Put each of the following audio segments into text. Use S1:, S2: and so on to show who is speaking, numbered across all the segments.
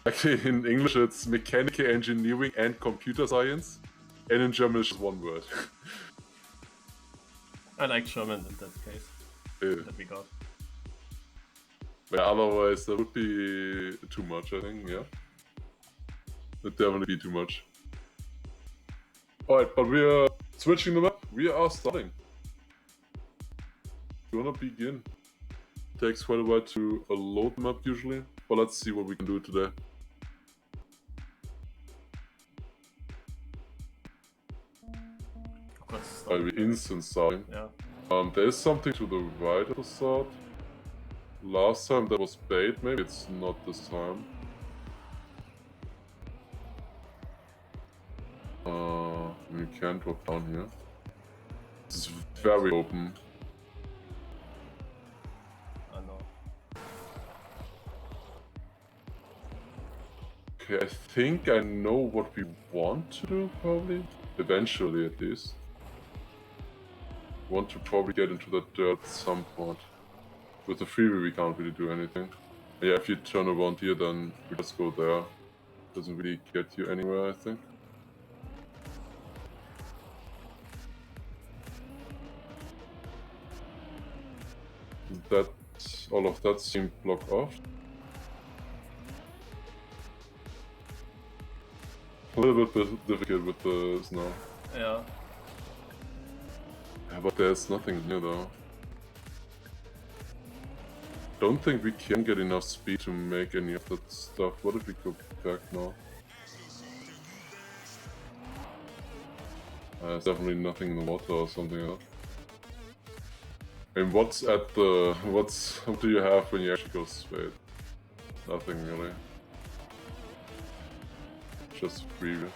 S1: Actually, in English it's mechanical engineering and computer science, and in German it's just one word.
S2: I like German in that case. That we got.
S1: Yeah, otherwise that would be too much, I think, yeah. Would definitely be too much. Alright, but we are switching the map. We are starting. You wanna begin? Takes quite a while to load the map usually, but let's see what we can do today. I'll be instant starting.
S2: Yeah.
S1: There is something to the right at the start. Last time that was bait, maybe it's not this time. We can't drop down here. This is very open.
S2: I know.
S1: Okay, I think I know what we want to do, probably. Eventually, at least. Want to probably get into that dirt at some point. With the freeway, we can't really do anything. Yeah, if you turn around here, then we just go there. Doesn't really get you anywhere, I think. That all of that seemed blocked off. A little bit difficult with the snow.
S2: Yeah.
S1: Yeah, but there's nothing here though. Don't think we can get enough speed to make any of that stuff. What if we go back now? There's definitely nothing in the water or something else. And what do you have when you actually go straight? Nothing really. Just freeway.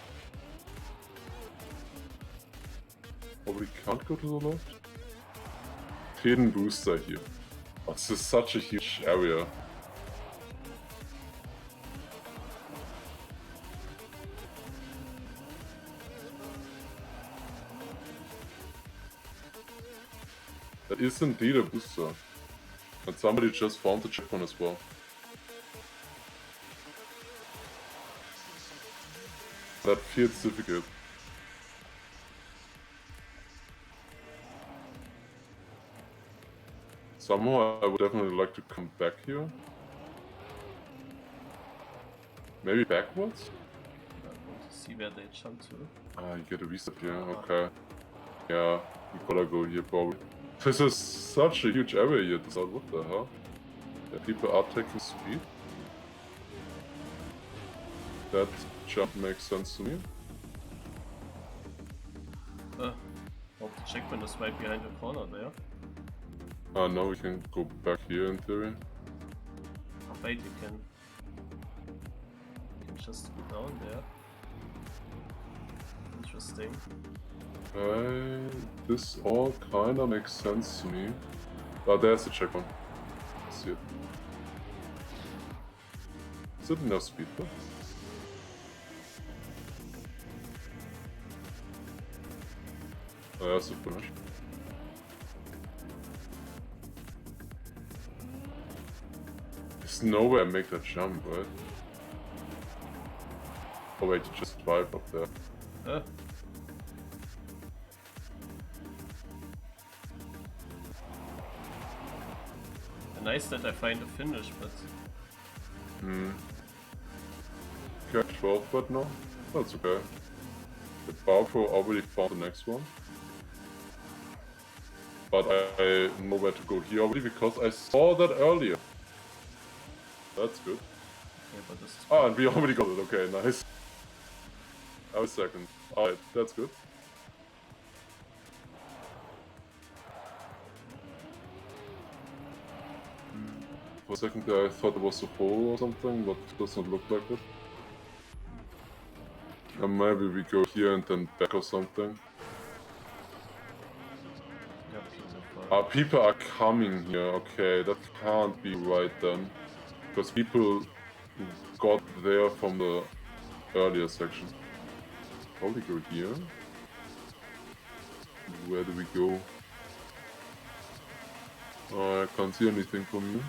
S1: Probably can't go to the left. Hidden booster here. Oh, this is such a huge area. That is indeed a booster. And somebody just found the checkpoint as well. That feels difficult. Somehow I would definitely like to come back here. Maybe backwards?
S2: I want to see where they jump to.
S1: Ah, you get a reset here, okay. Yeah, we gotta go here probably. This is such a huge area here to start, what the hell? Yeah, people are taking speed. That jump makes sense to me.
S2: Hope the checkpoint is right behind the corner there.
S1: Now we can go back here in theory.
S2: Oh wait, you can just go down there. Interesting.
S1: This all kinda makes sense to me. Oh, there's the checkpoint. Let's see it. Is it enough speed though? Oh, that's the finish. There's no way I make that jump, right? Oh wait, you just drive up there.
S2: Nice that I find a finish, but...
S1: Okay, 12 but no? That's okay. The Powerful already found the next one. But I know where to go here already because I saw that earlier. That's good.
S2: Okay, but this is...
S1: Ah, and we already got it, okay, nice. I was second. Alright, that's good. For a second there I thought it was a hole or something, but it doesn't look like it. And maybe we go here and then back or something. People are coming here, okay, that can't be right then. Because people got there from the earlier section. Probably go here. Where do we go? Oh, I can't see anything from here.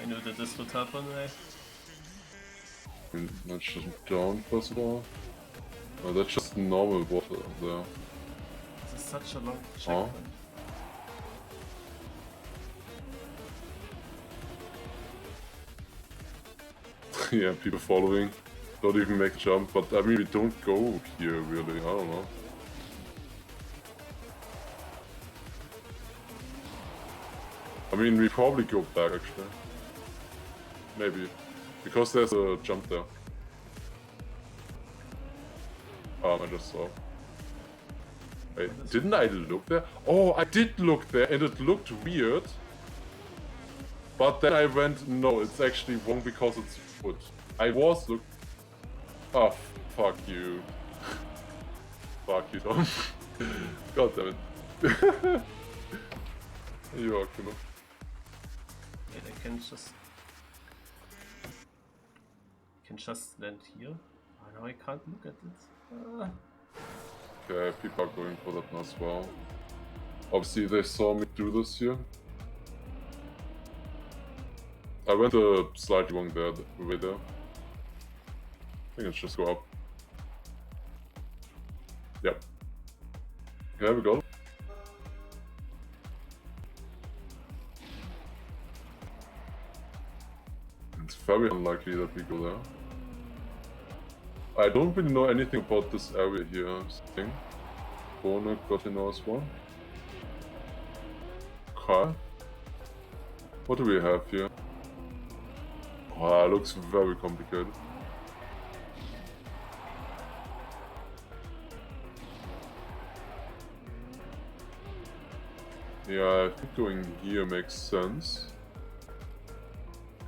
S2: I knew that this would happen, eh?
S1: I mean, that's just down first of all. No, that's just normal water there.
S2: This is such a long checkpoint.
S1: Yeah, people following. Don't even make a jump, but I mean, we don't go here really, I don't know. I mean, we probably go back actually. Maybe. Because there's a jump there. I just saw. Wait, didn't I look there? Oh, I did look there and it looked weird. But then I went, no, it's actually wrong because it's foot. I was look. Oh, fuck you. Fuck you, Tom. God damn it. You are killer.
S2: Wait, I can just land here. Oh, now I can't look at it.
S1: Okay, people are going for that as well. Obviously, they saw me do this here. I went slightly wrong there, way there. I think it's just go up. Yep. There we go. It's very unlikely that we go there. I don't really know anything about this area here. Thing. Corner got in as well. Okay. What do we have here? Oh, it looks very complicated. Yeah, I think going here makes sense.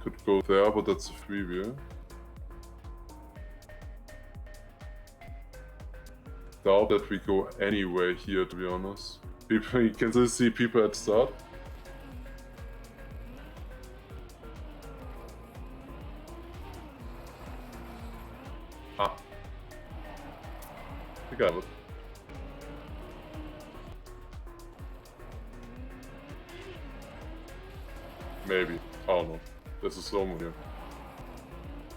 S1: Could go there, but that's a freewheel. Doubt that we go anywhere here, to be honest. People, you can still see people at start. Ah. I got it. Maybe. I don't know. There's a slow-mo here.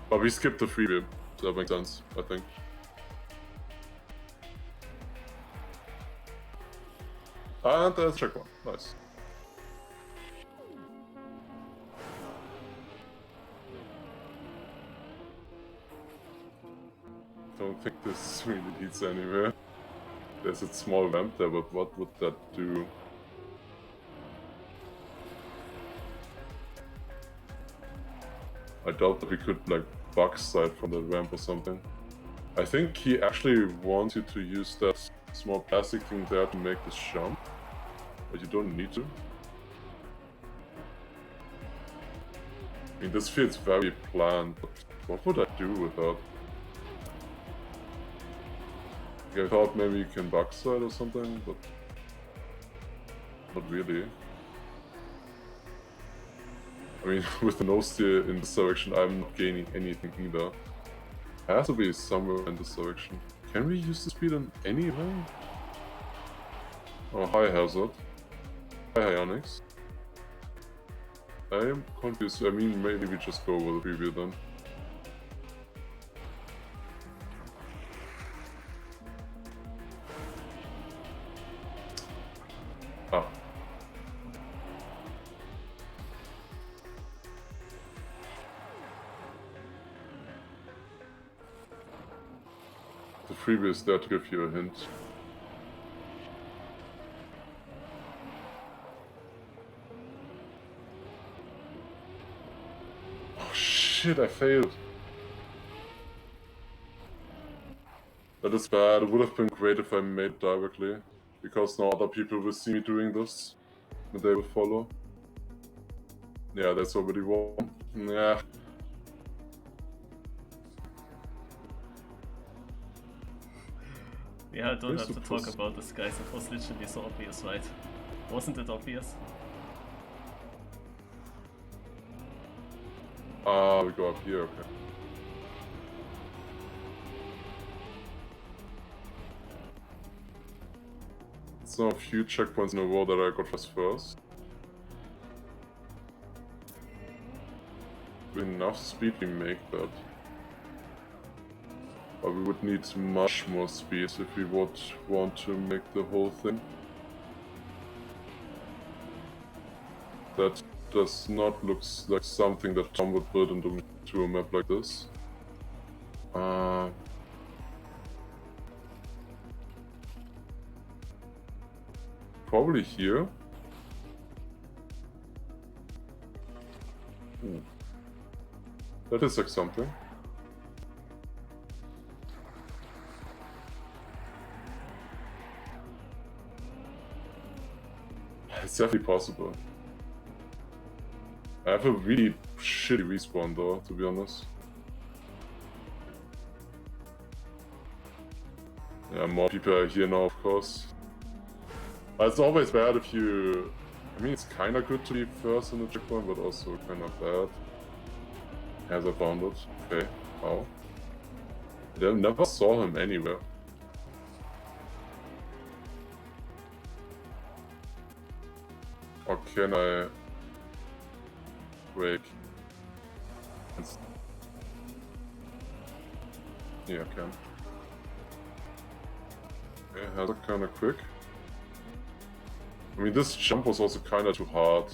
S1: But we skipped the freewheel, so that makes sense, I think. And there's a checkpoint. Nice. Don't think this really leads anywhere. There's a small ramp there, but what would that do? I doubt that we could like backside from the ramp or something. I think he actually wants you to use that small plastic thing there to make this jump, but you don't need to. I mean, this feels very planned, but what would I do with that? I thought maybe you can backside or something, but not really. I mean, with the no steer in this direction, I'm not gaining anything either. Has to be somewhere in this direction. Can we use the speed in any way? Oh, hi Hazard. Hi Ionix. I am confused. I mean, maybe we just go with the preview then. Ah. The freebie is there to give you a hint. Oh shit, I failed. That is bad. It would have been great if I made it directly, because now other people will see me doing this and they will follow. Yeah, that's already one. Yeah.
S2: Yeah, I don't have to talk about this, guys. It was literally so obvious, right? Wasn't it obvious?
S1: Ah, we go up here, okay. It's now a few checkpoints in a row that I got first. With enough speed we make that. But we would need much more speed if we would want to make the whole thing. That does not look like something that Tom would build into a map like this. Probably here. Ooh. That is like something. It's definitely possible. I have a really shitty respawn though, to be honest. Yeah, more people are here now, of course. But it's always bad if you... I mean, it's kinda good to be first in the checkpoint, but also kinda bad. As I found it. Okay, wow. I never saw him anywhere. Or can I... break? Yeah, I can. Okay, has it kinda quick. I mean, this jump was also kinda too hard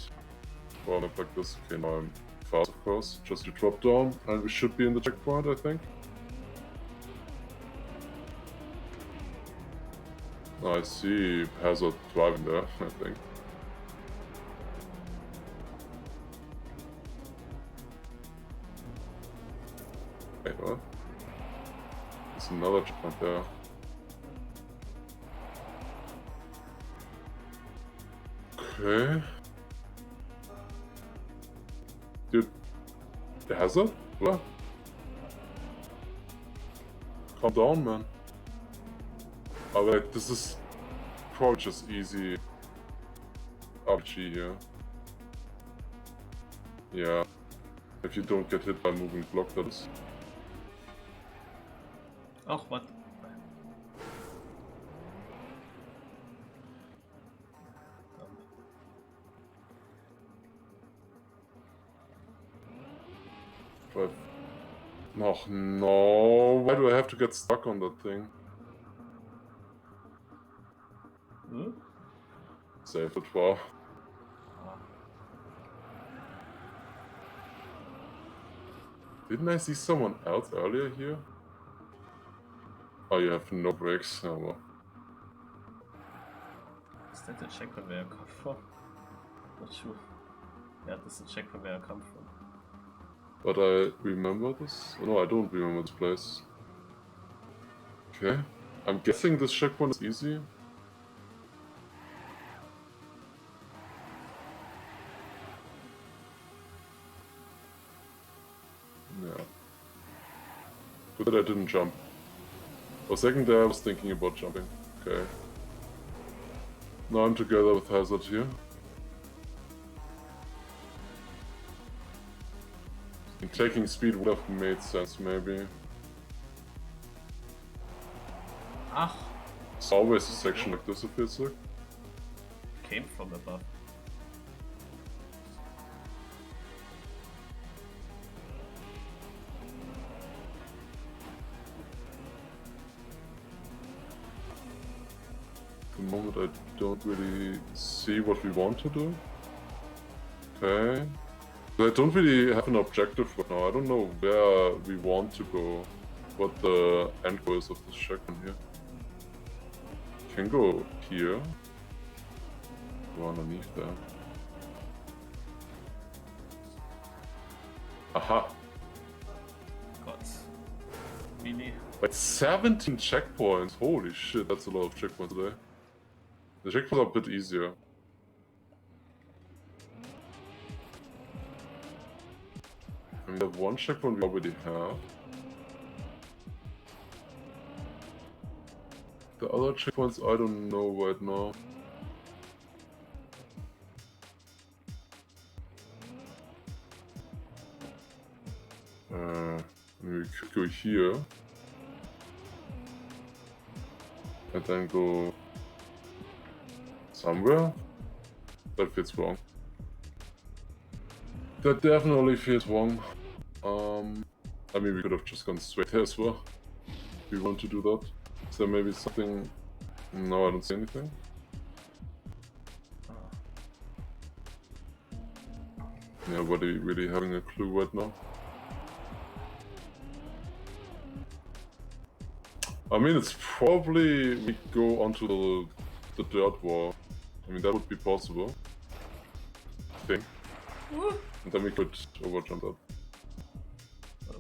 S1: for a map like this. Okay, now I'm fast, of course. Just to drop down, and we should be in the checkpoint, I think. I see Hazard driving there, I think. Wait, what? There's another checkpoint there. Okay. Dude, Hazard? What? Calm down, man. Oh wait, this is probably just easy RPG here. Yeah. If you don't get hit by moving block, that is.
S2: Oh, what?
S1: But... Oh no, why do I have to get stuck on that thing?
S2: Hmm?
S1: Save it for. Didn't I see someone else earlier here? Oh, you have no brakes. Oh well.
S2: Is that the checkpoint where I come from? Not sure. Yeah, this is the checkpoint where I come from.
S1: But I remember this? Oh, no, I don't remember this place. Okay. I'm guessing this checkpoint is easy. Yeah. Good that I didn't jump. For a second there I was thinking about jumping. Okay. Now I'm together with Hazard here. And taking speed would have made sense, maybe.
S2: Ah!
S1: It's always a section like this, it feels like.
S2: Came from above.
S1: At the moment I don't really see what we want to do. Okay. I don't really have an objective right now. I don't know where we want to go. What the end goal is of this checkpoint here. Can go here. Go underneath there. Aha!
S2: God. Really?
S1: But 17 checkpoints! Holy shit, that's a lot of checkpoints today. The checkpoints are a bit easier. I mean, the one checkpoint we already have. The other checkpoints I don't know right now. We could go here. And then go somewhere. That feels wrong. That definitely feels wrong. I mean, we could have just gone straight there as well. we want to do that. Is there maybe something? No, I don't see anything. Nobody really having a clue right now. I mean, it's probably we go onto the dirt wall. I mean, that would be possible. I think. And then we could overjump that.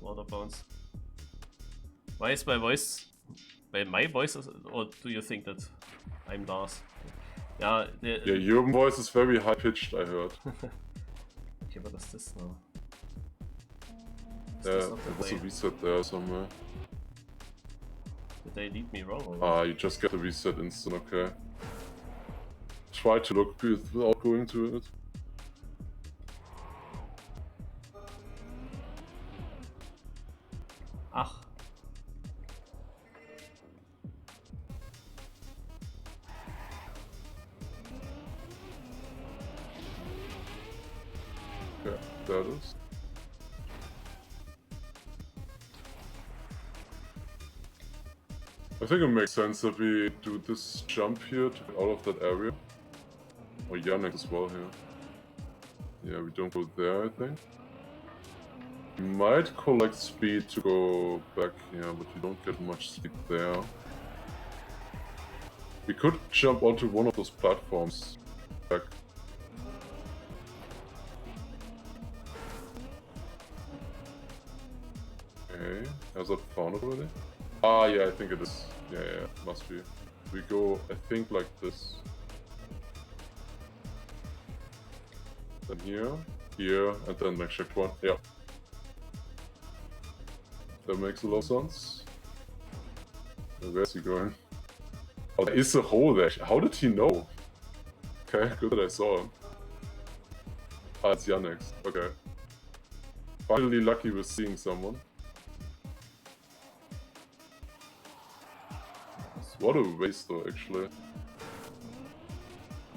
S2: Water bounce. Why is my voice? Well, my voice is, or do you think that I'm Lars? Yeah.
S1: Yeah, your voice is very high pitched. I heard.
S2: Okay, what is this now? Is
S1: Yeah,
S2: this not the
S1: there's a
S2: way?
S1: reset there somewhere.
S2: Did they lead me wrong or what?
S1: Ah, you just get the reset instant. Okay. Try to look good without going to it.
S2: Ach.
S1: Yeah, there it is. I think it makes sense that we do this jump here to get out of that area. Or Yannick as well here. Yeah, we don't go there, I think. We might collect speed to go back here, but we don't get much speed there. We could jump onto one of those platforms back. Okay, has that found it already? Ah, yeah, I think it is. Yeah, must be. We go, I think, like this. Then here, and then next checkpoint. Yeah. That makes a lot of sense. Where's he going? Oh, there is a hole there. How did he know? Okay, good that I saw him. Ah, it's Yannick. Okay. Finally lucky with seeing someone. What a waste though, actually.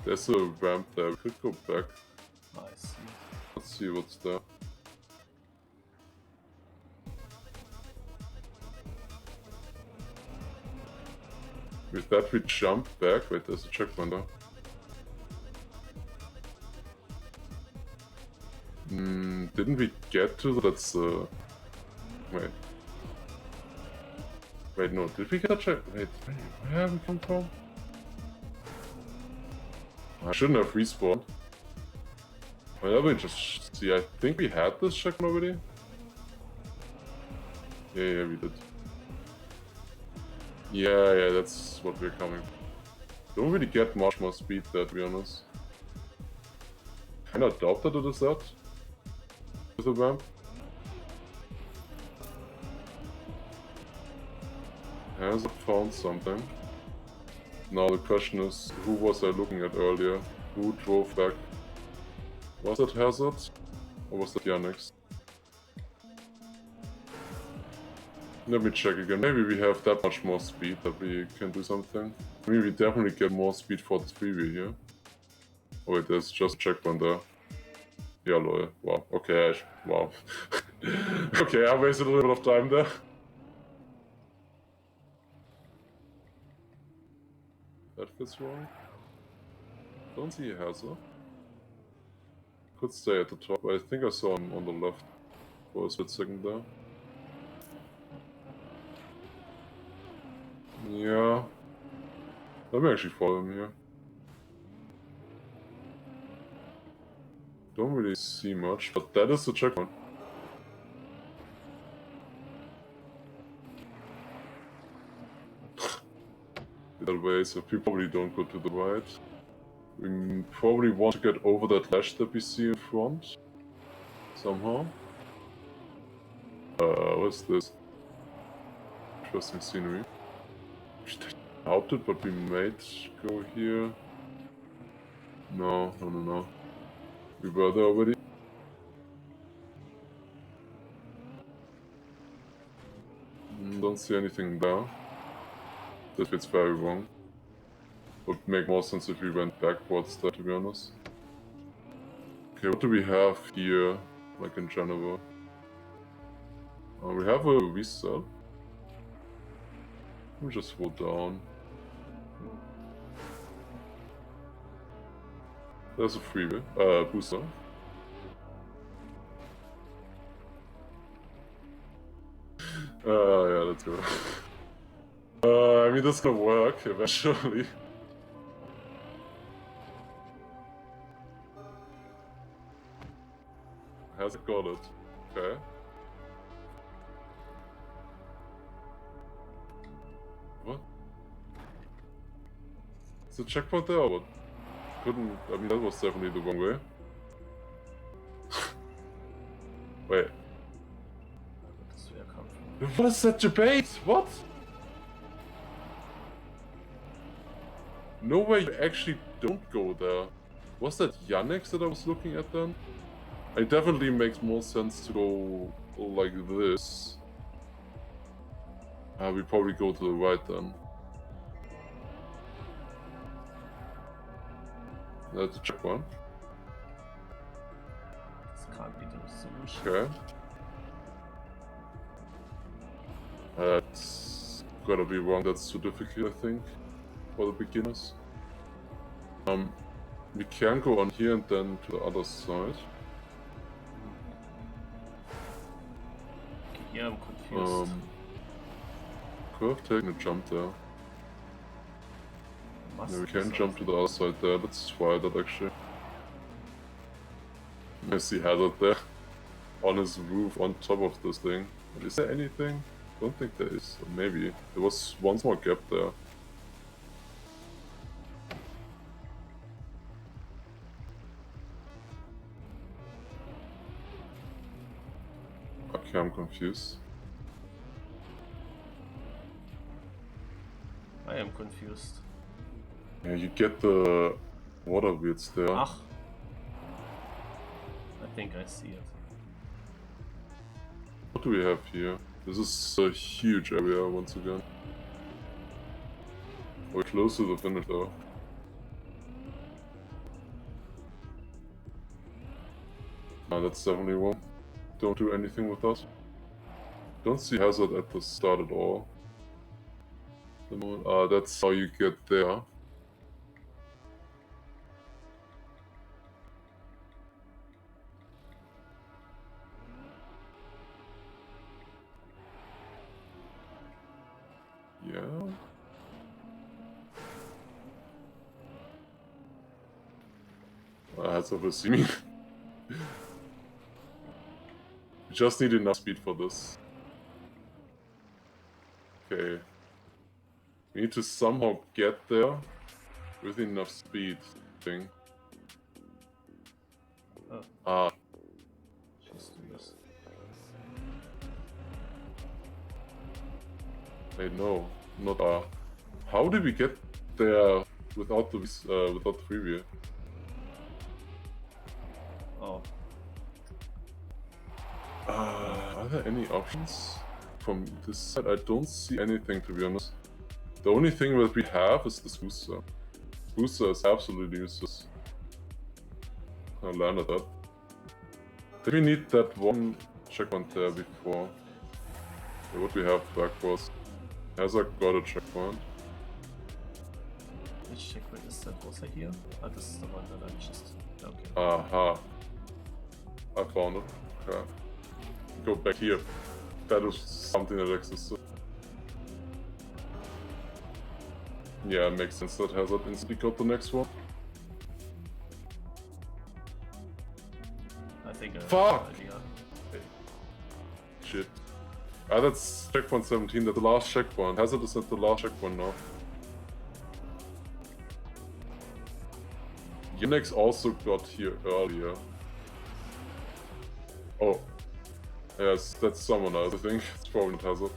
S1: There's a ramp there, we could go back.
S2: Nice.
S1: Let's see what's there. With that we jump back. Wait, there's a checkpoint there. Didn't we get to that's wait. Wait, no, did we get a check? Wait, where have we come from? I shouldn't have respawned. Well, let me just see, I think we had this checkpoint already? Yeah, we did. Yeah, that's what we're coming. Don't really get much more speed there, to be honest. Kinda doubt that it is that. With the ramp. Has it found something? Now the question is, who was I looking at earlier? Who drove back? Was it Hazard? Or was it Yannick? Let me check again. Maybe we have that much more speed that we can do something. I mean, we definitely get more speed for the freeway here. Oh wait, there's just a checkpoint there. Yeah, lol. Wow. Okay, wow. Okay, I wasted a little bit of time there. That feels wrong. Don't see a hazard. Could stay at the top. I think I saw him on the left for a split second there. Yeah. Let me actually follow him here. Don't really see much, but that is the checkpoint. That way, so we probably don't go to the right. We probably want to get over that ledge that we see in front. Somehow. What's this? Interesting scenery. We helped it, but we might go here. No. We were there already. Don't see anything there. That feels very wrong. Would make more sense if we went backwards there, to be honest. Okay, what do we have here, like in general? We have a reset. me just slow down. There's a freeway. Booster. Yeah, let's go. I mean, that's gonna work eventually. Has it got it? Okay. What? Is the checkpoint there or what? Couldn't. I mean, that was definitely the wrong way. Wait. What is that debate? What? No way you actually don't go there. Was that Yannick's that I was looking at then? It definitely makes more sense to go like this. We probably go to the right then. That's a checkpoint.
S2: This can't be the solution.
S1: Okay. That's gotta be wrong. That's too difficult, I think, for the beginners. We can go on here and then to the other side.
S2: Okay, here I'm confused.
S1: Could have taken a jump there. Yeah, we can jump to the other side there. Let's try that actually. I see Hazard there on his roof on top of this thing. Is there anything? Don't think there is. Or maybe there was one more gap there. Okay, I'm confused.
S2: I am confused.
S1: Yeah, you get the water wheels there.
S2: Ach. I think I see it.
S1: What do we have here? This is a huge area once again. We're close to the finish though. No, that's definitely wrong. Don't do anything with us. Don't see Hazard at the start at all. That's how you get there. Yeah. Hazard will see me. We just need enough speed for this. Okay. We need to somehow get there with enough speed, I think.
S2: Oh. Just do this.
S1: Wait, no, not How did we get there without the freeway?
S2: Oh.
S1: Are there any options from this side? I don't see anything, to be honest. The only thing that we have is this booster. Booster is absolutely useless. I landed that. Did we need that one checkpoint there before? Okay, what we have backwards? Hazard got a checkpoint.
S2: Which checkpoint is that? Was I here? Ah, this is the one that I just... Okay.
S1: Aha. I found it. Okay. Go back here. That is something that existed. Yeah, it makes sense that Hazard instantly got the next one.
S2: I think I have
S1: Fuck!
S2: an idea.
S1: Shit. Ah, that's checkpoint 17, that's the last checkpoint. Hazard is at the last checkpoint now. Unix also got here earlier. Oh. Yes, that's someone else, I think. It's probably not Hazard.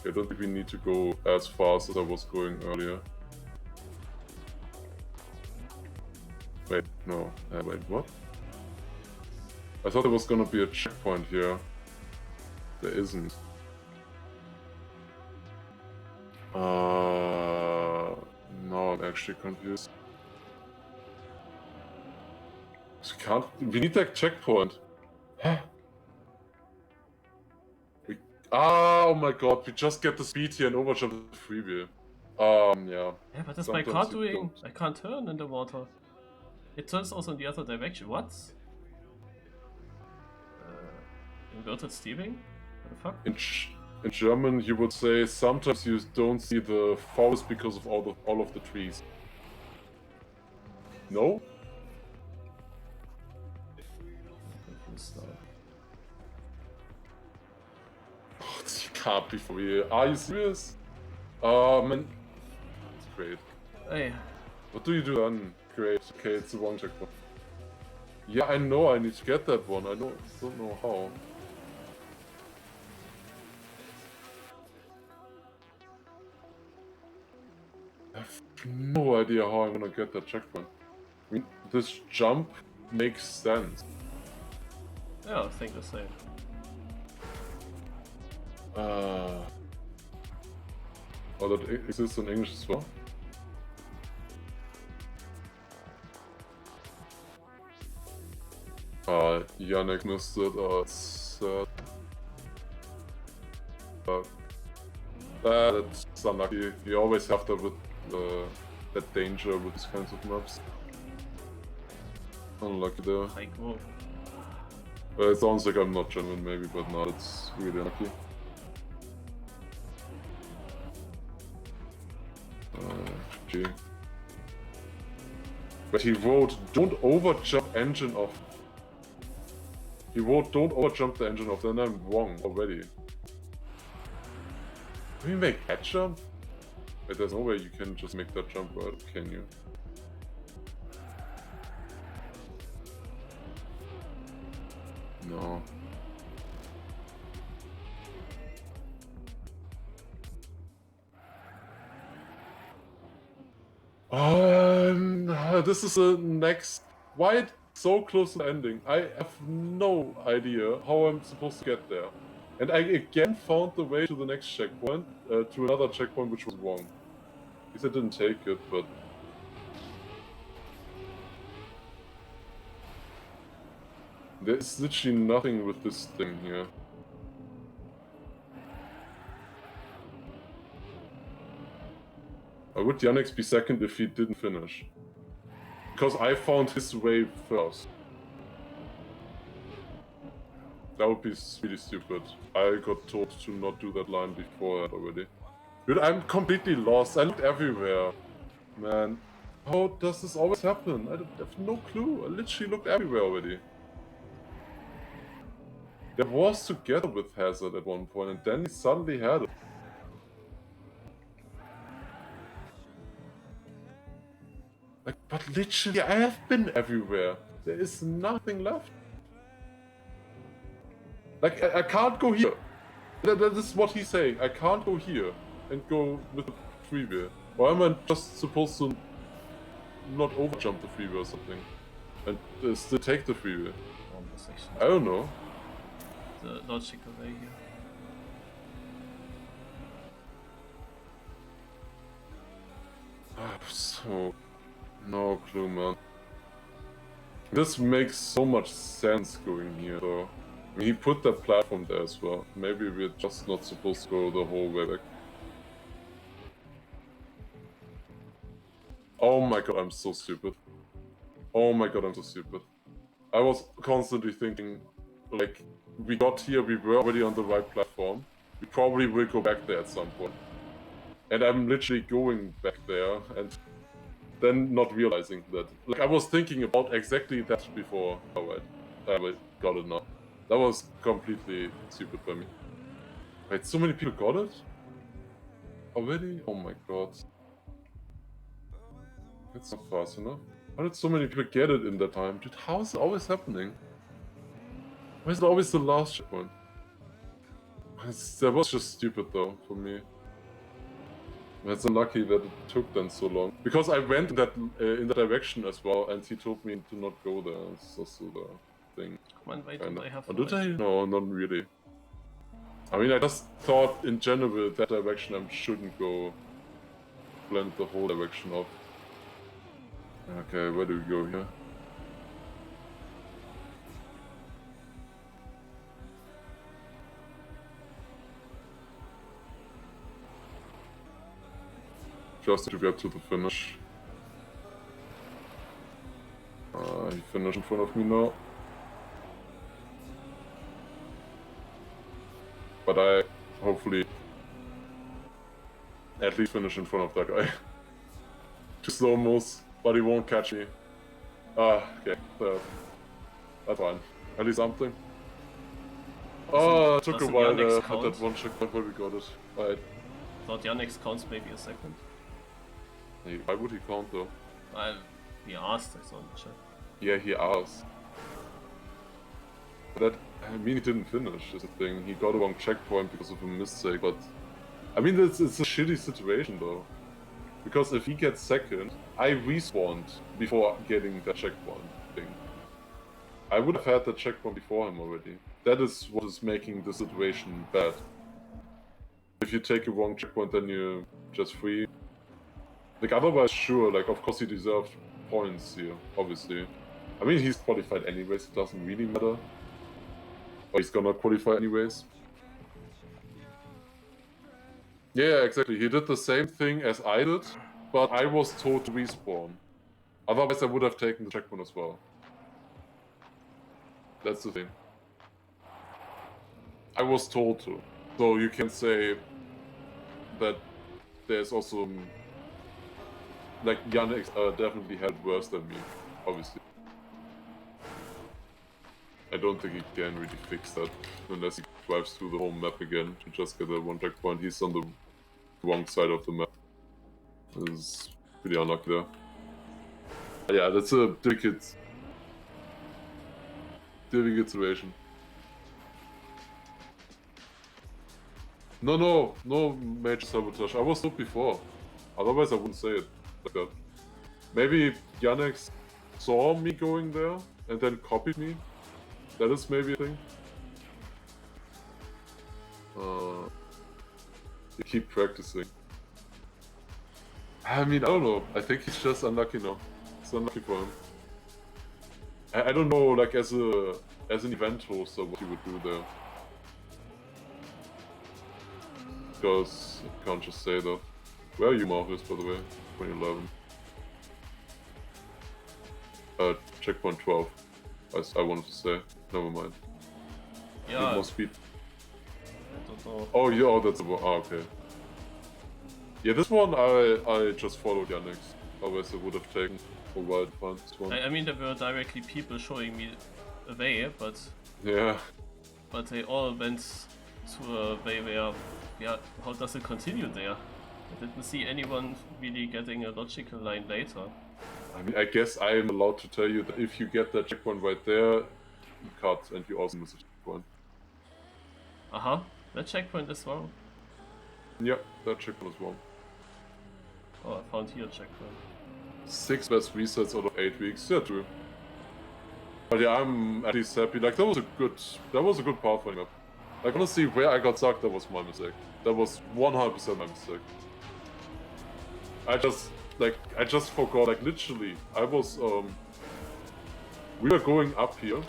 S1: I don't think we need to go as fast as I was going earlier. Wait, no. Wait, what? I thought there was gonna be a checkpoint here. There isn't. No, I'm actually confused. We can't. We need that checkpoint. Huh? Oh my god, we just get the speed here and overjump the freewheel. Yeah.
S2: Yeah, but that's my car doing. I can't turn in the water. It turns also in the other direction. What? Inverted steering? What the fuck?
S1: In German, you would say sometimes you don't see the forest because of all of the trees. No? Oh, you can't be for real. Are you serious? Man. Great.
S2: Hey.
S1: What do you do then? Great. Okay, it's the wrong checkpoint. Yeah, I know I need to get that one. I don't know how. I have no idea how I'm gonna get that checkpoint. I mean, this jump makes sense.
S2: Yeah, I think the same.
S1: Oh, that exists in English as well? Yannick missed it. It's sad. That's unlucky. You always have that with that danger with these kinds of maps. Unlucky there. It sounds like I'm not genuine maybe, but no, it's really unlucky. G. But he wrote, don't overjump engine off. He wrote, don't overjump the engine off, then I'm wrong already. Can you make that jump? Wait, there's no way you can just make that jump, right? Can you? No. This is the next. Why it's so close to the ending? I have no idea how I'm supposed to get there. And I again found the way to the next checkpoint, to another checkpoint which was wrong. At least I didn't take it, but... There's literally nothing with this thing here. Why would Yannick be second if he didn't finish? Because I found his way first. That would be really stupid. I got told to not do that line before that already. Dude, I'm completely lost. I looked everywhere. Man, how does this always happen? I have no clue. I literally looked everywhere already. There was together with Hazard at one point, and then he suddenly had it. Like, but literally, I have been everywhere. There is nothing left. Like, I can't go here. That is what he's saying. I can't go here and go with the freewheel. Or am I just supposed to not overjump the freewheel or something? And still take the freewheel? I don't know.
S2: The logical way here.
S1: So... no clue, man. This makes so much sense going here, though. I mean, he put that platform there as well. Maybe we're just not supposed to go the whole way back. Oh my god, I'm so stupid. Oh my god, I'm so stupid. I was constantly thinking, like, we got here, we were already on the right platform. We probably will go back there at some point. And I'm literally going back there, and then not realizing that. Like, I was thinking about exactly that before. Alright, I got it now. That was completely stupid by me. Wait, so many people got it? Already? Oh my god. That's not fast enough. How did so many people get it in that time? Dude, how is it always happening? Why is it always the last checkpoint? That was just stupid though, for me. It's unlucky that it took then so long. Because I went in that direction as well, and he told me to not go there. It's also the thing.
S2: Come on, wait, I have...
S1: Oh, did I? No, not really. I mean, I just thought in general that direction I shouldn't go. Blend the whole direction off. Okay, where do we go here? just to get to the finish. He finished in front of me now. But I hopefully at least finish in front of that guy. Too slow-mos, but he won't catch me. Okay. That's fine. At least something. It took a while there at that one checkpoint, but we got it. Right.
S2: Thought Yannick's counts maybe a second.
S1: Hey, why would he count though?
S2: He asked, I saw the chat.
S1: Yeah, he asked. But that, I mean, he didn't finish, is the thing. He got a wrong checkpoint because of a mistake, but... I mean, it's a shitty situation though. Because if he gets second, I respawned before getting that checkpoint thing. I would have had that checkpoint before him already. That is what is making the situation bad. If you take a wrong checkpoint, then you're just free. Like, otherwise, sure, like, of course he deserved points here, obviously. I mean, he's qualified anyways, it doesn't really matter. Or he's gonna qualify anyways. Yeah, exactly. He did the same thing as I did, but I was told to respawn. Otherwise, I would have taken the checkpoint as well. That's the thing. I was told to. So you can say that there's also... like, Yannick definitely had it worse than me, obviously. I don't think he can really fix that unless he drives through the whole map again to just get that one checkpoint. He's on the wrong side of the map. This is pretty unlucky there. But yeah, that's a difficult situation. No major sabotage. I was told before. Otherwise I wouldn't say it like that. Maybe Yannick saw me going there and then copied me. That is maybe a thing. You keep practicing. I mean, I don't know. I think he's just unlucky now. It's unlucky for him. I don't know, like as an event hoster, what he would do there. Because I can't just say that. Where are you, Marcus, by the way? 2011. Checkpoint 12. I wanted to say. Never mind.
S2: Yeah.
S1: More speed.
S2: I don't know.
S1: Oh, yeah, oh, that's a one. Okay. Yeah, this one I just followed Yannick. Otherwise, I would have taken a while to find this one.
S2: I mean, there were directly people showing me a way, but
S1: Yeah.
S2: But they all went to a way where, yeah, how does it continue there? I didn't see anyone really getting a logical line later.
S1: I mean, I guess I am allowed to tell you that if you get that checkpoint right there, you cut and you also miss a checkpoint.
S2: That checkpoint is wrong.
S1: Yeah, that checkpoint is wrong.
S2: Oh, I found here a checkpoint. 6
S1: best resets out of 8 weeks, yeah, true. But yeah, I'm at least happy. Like, that was a good pathfinding map. Like, honestly, where I got stuck, that was my mistake. That was 100% my mistake. I just forgot, like, literally, I was, we were going up here,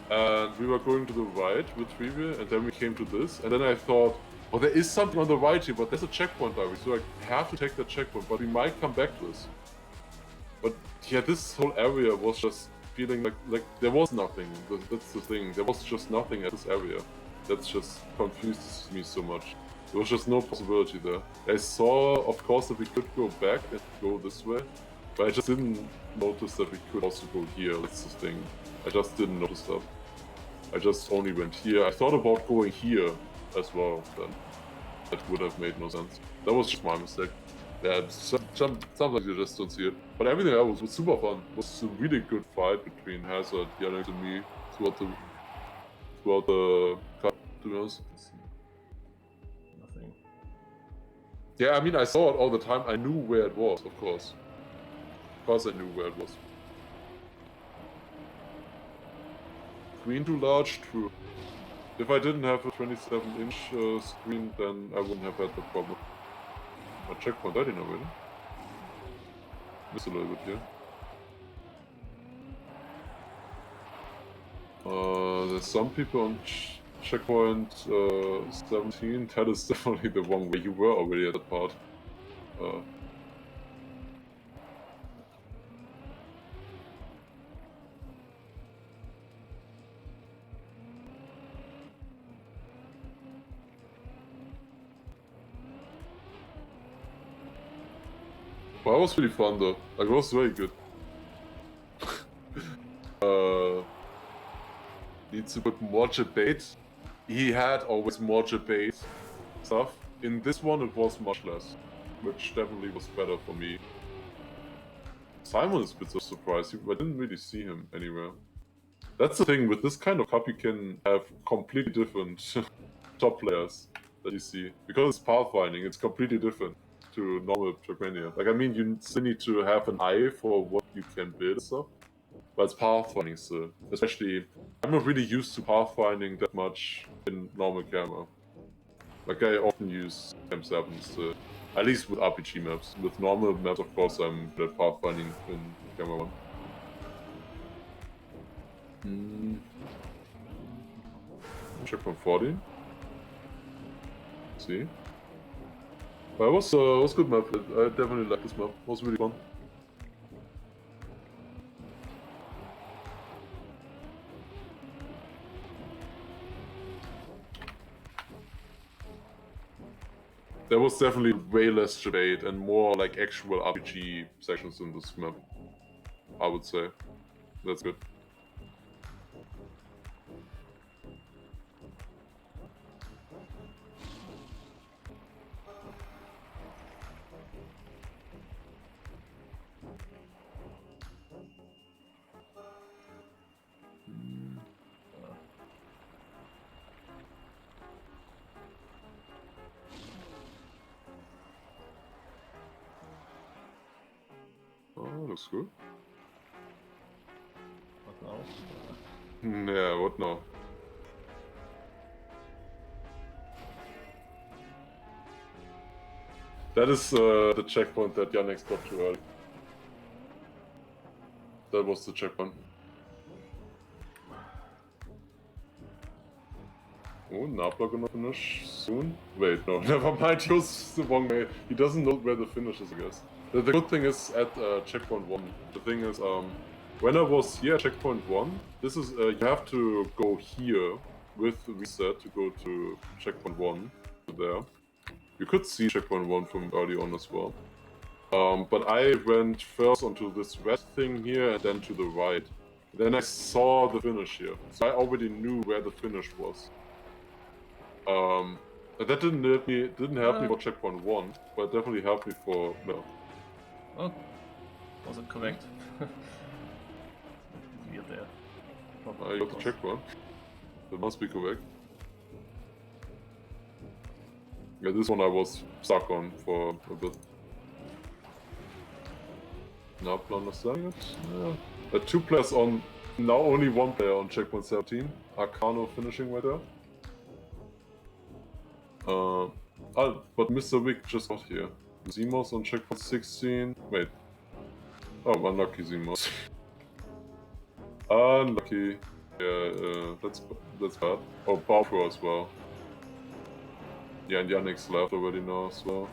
S1: and we were going to the right with Trivia, and then we came to this, and then I thought, oh, there is something on the right here, but there's a checkpoint by me, so I have to take that checkpoint, but we might come back to this. But yeah, this whole area was just feeling like there was nothing. That's the thing, there was just nothing at this area. That's just confuses me so much. There was just no possibility there. I saw, of course, that we could go back and go this way, but I just didn't notice that we could also go here. That's the thing. I just didn't notice that. I just only went here. I thought about going here as well, then that would have made no sense. That was just my mistake. Yeah, sometimes you just don't see it. But everything else was super fun. It was a really good fight between Hazard, Yannick, and me throughout the cut, to be honest.
S2: Nothing.
S1: Yeah, I mean, I saw it all the time. I knew where it was, of course. Of course I knew where it was. Screen too large? True. If I didn't have a 27-inch screen, then I wouldn't have had the problem. My checkpoint, I didn't know really. Missed a little bit here. There's some people on checkpoint 17. That is definitely the wrong way. You were already at that part. Well, that was really fun though. Like, it was very good. Needs to put more debate. He had always more debate stuff. In this one, it was much less, which definitely was better for me. Simon is a bit surprised. I didn't really see him anywhere. That's the thing, with this kind of cup you can have completely different top players that you see. Because it's pathfinding, it's completely different to normal Trackmania. Like, I mean, you still need to have an eye for what you can build and stuff. But it's pathfinding still. Especially, I'm not really used to pathfinding that much in normal camera. Like, I often use M7s still. At least with RPG maps. With normal maps, of course, I'm good at pathfinding in camera 1. Checkpoint 40. See? But it was good map. I definitely like this map. It was really fun. There was definitely way less debate and more like actual RPG sections in this map, I would say. That's good. Oh, looks good.
S2: What now?
S1: Yeah, what now? That is the checkpoint that Yannick got too early. That was the checkpoint. Oh, Nabla gonna finish soon? Wait, no, never mind, he was the wrong way. He doesn't know where the finish is, I guess. The good thing is at checkpoint 1. The thing is, when I was here at checkpoint 1, this is, you have to go here with reset to go to checkpoint 1 there. You could see checkpoint 1 from early on as well. But I went first onto this red thing here and then to the right. Then I saw the finish here, so I already knew where the finish was. That didn't help me for checkpoint 1, but it definitely helped me for no.
S2: Oh, was it correct? Weird there.
S1: I got the checkpoint. That must be correct. Yeah, this one I was stuck on for a bit. Not understanding it? Yeah. 2 players on, now only 1 player on checkpoint 17. Arcano finishing right there. But Mr. Wick just got here. Zemos on checkpoint 16. Wait. Oh, unlucky Zemos. Unlucky. Yeah, that's bad. Oh, Bauer as well. Yeah, and Yannick's left already now as well.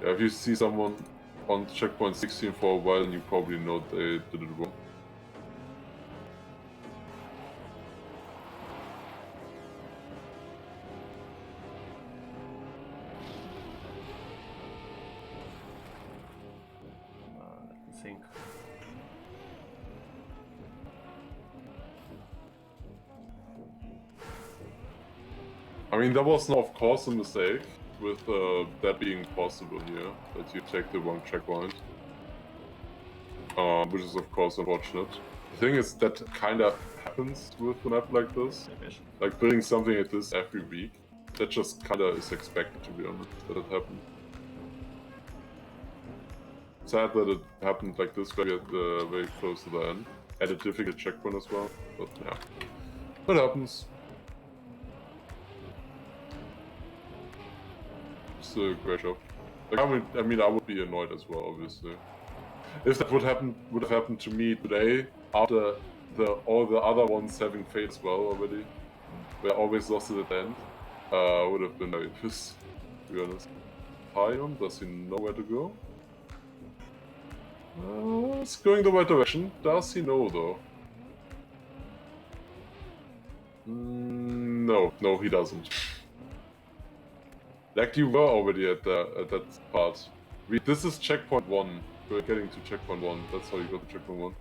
S1: Yeah, if you see someone on checkpoint 16 for a while, then you probably know they did it wrong.
S2: Think.
S1: I mean, that was, of course, a mistake with that being possible here, that you take the wrong checkpoint. Which is, of course, unfortunate. The thing is, that kind of happens with a map like this. Like, building something like this every week, that just kind of is expected, to be honest, that it happened. Sad that it happened like this, very close to the end. At a difficult checkpoint as well, but yeah. That happens. Still a great job. Like, I mean, I would be annoyed as well, obviously. If that would have happened to me today, after all the other ones having failed as well already, where I always lost it at the end, I would have been very pissed, to be honest. Hyam, does he know where to go? It's going the right direction. Does he know though? No, he doesn't. Like you were already at that part. This is checkpoint 1. We're getting to checkpoint 1. That's how you got to checkpoint 1.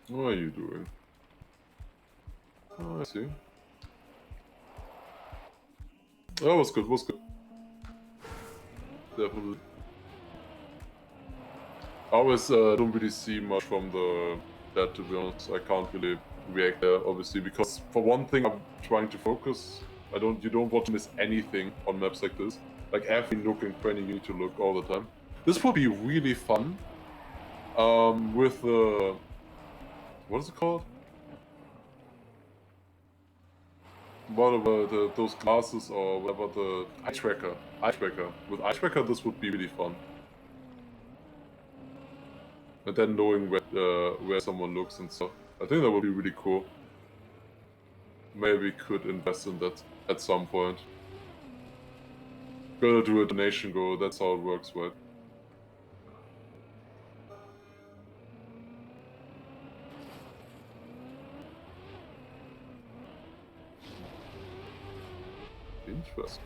S1: What are you doing? Oh, I see. Oh, was good. Definitely. I always don't really see much from that, to be honest. I can't really react there, obviously, because for one thing, I'm trying to focus. You don't want to miss anything on maps like this. Like every nook and cranny, you need to look all the time. This would be really fun. With the what is it called? Whatever those glasses or whatever, the eye tracker. With eye tracker, this would be really fun. And then knowing where someone looks and stuff. I think that would be really cool. Maybe we could invest in that at some point. Gotta do a donation goal, that's how it works, right? Interesting.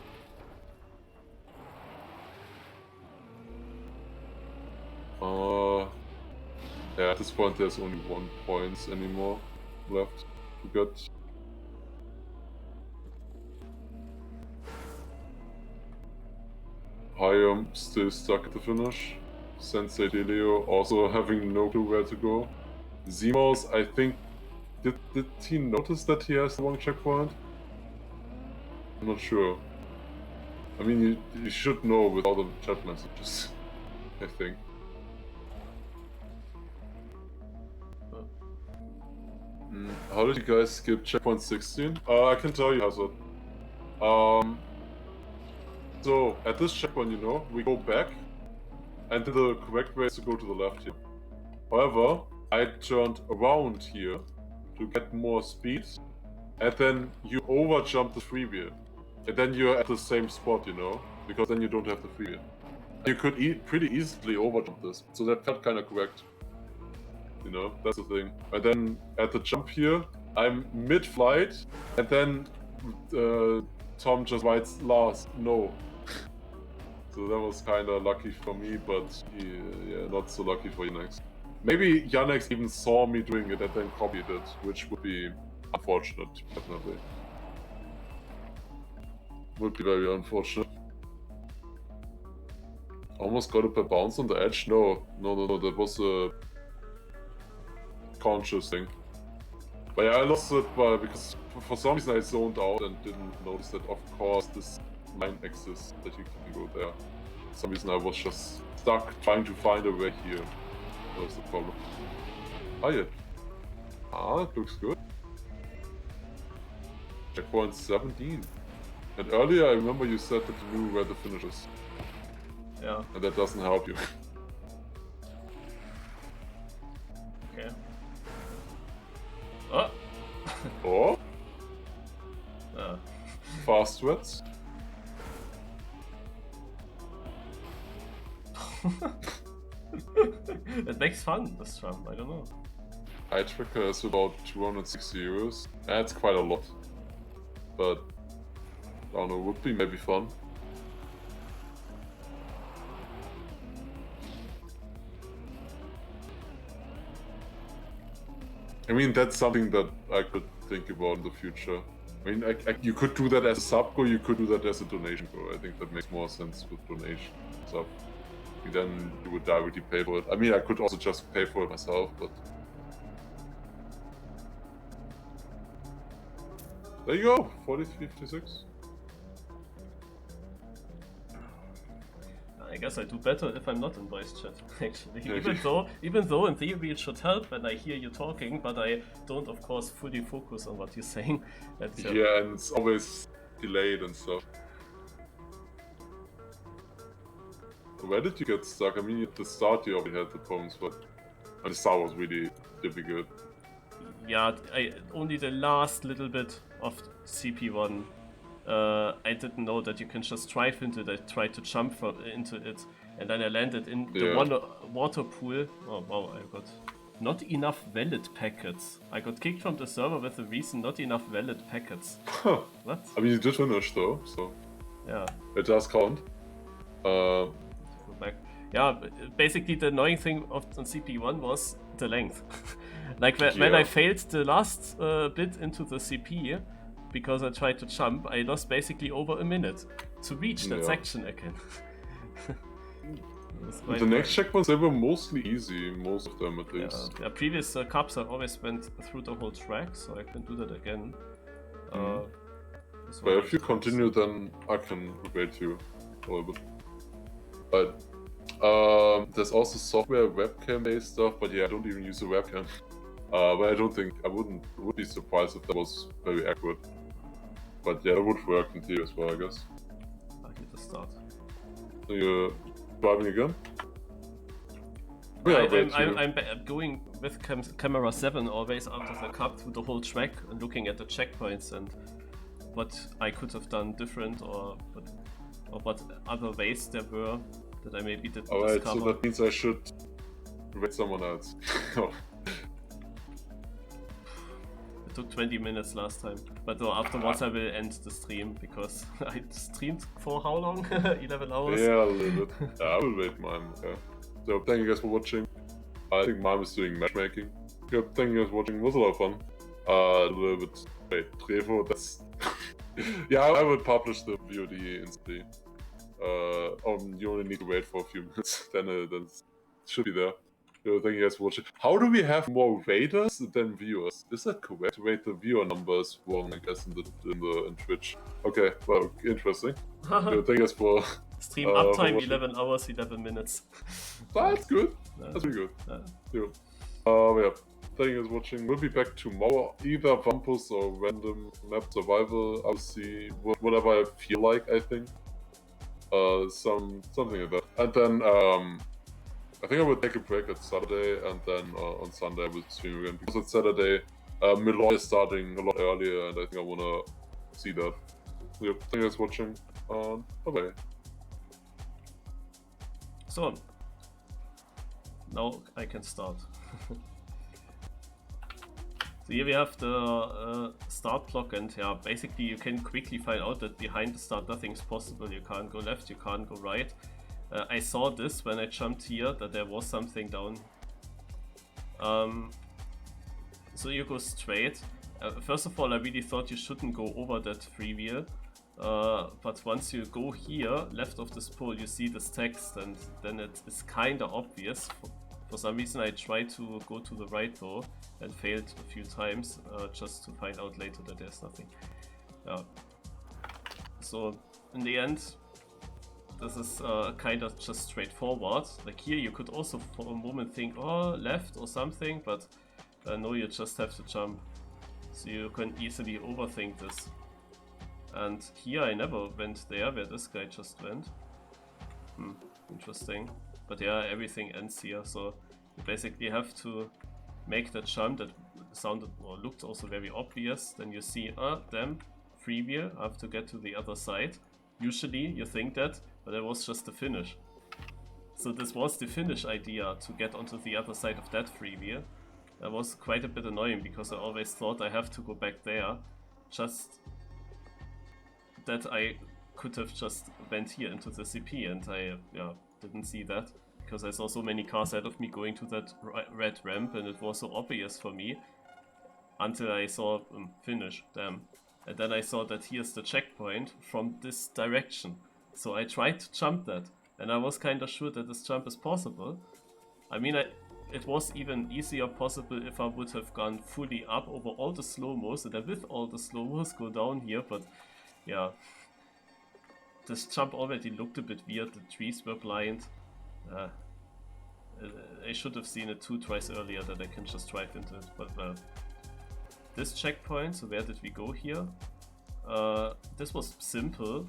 S1: Yeah, at this point there's only 1 point anymore left to get. Hyam still stuck at the finish. Sensei Delio also having no clue where to go. Zemos, I think, did he notice that he has the wrong checkpoint? I'm not sure. I mean, you should know with all the chat messages, I think. How did you guys skip checkpoint 16? I can tell you, Hazard. So, at this checkpoint, you know, we go back, and the correct way is to go to the left here. However, I turned around here to get more speed, and then you overjump the freewheel. And then you're at the same spot, you know, because then you don't have the freewheel. You could pretty easily overjump this, so that felt kind of correct. You know, that's the thing. And then at the jump here, I'm mid-flight, and then Tom just writes, Lars, no. So that was kind of lucky for me, but yeah, not so lucky for Yannex. Maybe Yannex even saw me doing it and then copied it, which would be unfortunate, definitely. Would be very unfortunate. Almost got it by bounce on the edge? No, that was a conscious thing. But yeah, I lost it because for some reason I zoned out and didn't notice that, of course, this line exists, that you can go there. For some reason I was just stuck trying to find a way here. That was the problem. It looks good. Checkpoint 17. And earlier I remember you said that you knew where the finish is.
S2: Yeah.
S1: And that doesn't help you.
S2: Okay. Oh!
S1: Or? Fast sweats.
S2: It makes fun, this jump, I don't know.
S1: Eye tracker is about 260 euros. That's quite a lot. But I don't know, would be maybe fun. I mean, that's something that I could think about in the future. I mean, you could do that as a sub goal, you could do that as a donation goal. I think that makes more sense with donation sub. Then you would directly pay for it. I mean, I could also just pay for it myself, but... There you go, 40-56.
S2: I guess I do better if I'm not in voice chat, actually. Even though in theory it should help when I hear you talking, but I don't, of course, fully focus on what you're saying.
S1: Yeah, and it's always delayed and stuff. Where did you get stuck? I mean, at the start you already had the problems, but the start was really difficult.
S2: Yeah, only the last little bit of CP1. I didn't know that you can just drive into it. I tried to jump into it, and then I landed in the one water pool. Oh wow, I got not enough valid packets. I got kicked from the server with the reason not enough valid packets.
S1: Huh.
S2: What?
S1: I mean, you did finish though, so
S2: Yeah.
S1: it does count.
S2: Go back. Yeah, basically the annoying thing on CP1 was the length. Like when I failed the last bit into the CP, because I tried to jump, I lost basically over a minute to reach that section again.
S1: The next checkpoints, they were mostly easy, most of them at least.
S2: Yeah, previous cups I always went through the whole track, so I can do that again.
S1: But if you continue, then I can debate you a little bit. But there's also software webcam-based stuff, but yeah, I don't even use a webcam. But I would be surprised if that was very accurate. But yeah, that would work in theory as well, I guess.
S2: I hit the start.
S1: So you're driving again?
S2: I'm going with camera 7 always after the cup through the whole track and looking at the checkpoints and what I could have done different or what other ways there were that I maybe didn't discover.
S1: So that means I should wait someone else.
S2: It took 20 minutes last time, but afterwards I will end the stream because I streamed for how long? 11 hours?
S1: Yeah, a little bit. Yeah, I will wait mine. Okay. So thank you guys for watching. I think mine was doing matchmaking. Yeah, thank you guys for watching. It was a lot of fun. A little bit. Wait, Trevo, that's. Yeah, I would publish the VOD instantly. You only need to wait for a few minutes, then it should be there. So thank you guys for watching. How do we have more raiders than viewers? Is that correct? Wait, the viewer number is wrong, I guess, in Twitch. Okay, well, interesting. So thank you guys for
S2: stream uptime 11 hours, 11 minutes.
S1: That's good. That's really good. Yeah. Thank you guys for watching. We'll be back tomorrow, either Vampus or random map survival. I'll see whatever I feel like, I think. Something like that. And then I think I will take a break at Saturday, and then on Sunday I will stream again. Because on Saturday, Milwaukee is starting a lot earlier, and I think I want to see that. So, yeah, thank you guys for watching. Bye-bye.
S2: So, now I can start. So here we have the start clock, and yeah, basically you can quickly find out that behind the start nothing is possible. You can't go left, you can't go right. I saw this when I jumped here, that there was something down. So you go straight. First of all, I really thought you shouldn't go over that freewheel. But once you go here, left of this pole, you see this text, and then it is kinda obvious. For some reason I tried to go to the right though, and failed a few times, just to find out later that there's nothing. So in the end, this is kind of just straightforward. Like here you could also for a moment think, oh, left or something, but no, you just have to jump. So you can easily overthink this. And here I never went there, where this guy just went. Interesting. But yeah, everything ends here, so you basically have to make that jump that sounded or looked also very obvious. Then you see, damn, freewheel, I have to get to the other side. Usually you think that, but it was just the finish. So this was the finish idea, to get onto the other side of that freewheel. That was quite a bit annoying, because I always thought I have to go back there. Just that I could have just went here into the CP, and I didn't see that, because I saw so many cars ahead of me going to that red ramp, and it was so obvious for me until I saw finish, damn. And then I saw that here's the checkpoint from this direction. So I tried to jump that, and I was kinda sure that this jump is possible. I mean, it was even easier possible if I would have gone fully up over all the slow-mos, and then with all the slow-mos go down here, but yeah. This jump already looked a bit weird, the trees were blind. I should have seen it twice earlier, that I can just drive into it, but this checkpoint, so where did we go here? This was simple,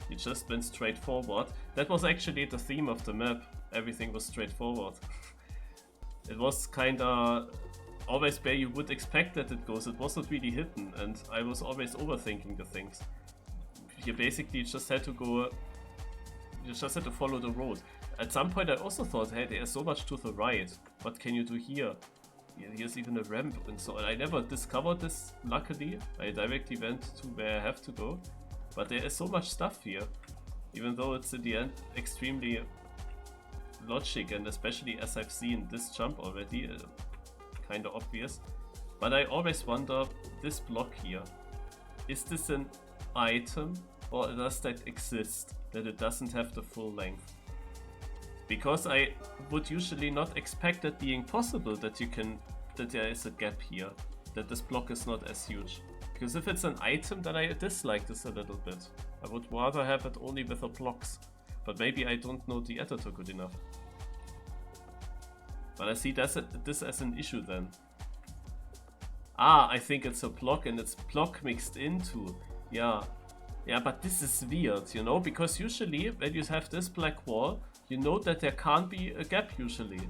S2: you just went straight forward. That was actually the theme of the map, everything was straightforward. It was kinda always where you would expect that it goes. It wasn't really hidden, and I was always overthinking the things. You basically just had to go, you just had to follow the road. At some point I also thought, hey, there's so much to the right, what can you do here? Here's even a ramp and so on. I never discovered this, luckily. I directly went to where I have to go. But there is so much stuff here, even though it's in the end extremely logic, and especially as I've seen this jump already, kind of obvious. But I always wonder, this block here, is this an item or does that exist, that it doesn't have the full length? Because I would usually not expect that being possible, that there is a gap here, that this block is not as huge. Because if it's an item, then I dislike this a little bit. I would rather have it only with the blocks. But maybe I don't know the editor good enough. But I see this as an issue then. Ah, I think it's a block and it's block mixed into. Yeah. Yeah, but this is weird, you know? Because usually when you have this black wall, you know that there can't be a gap usually.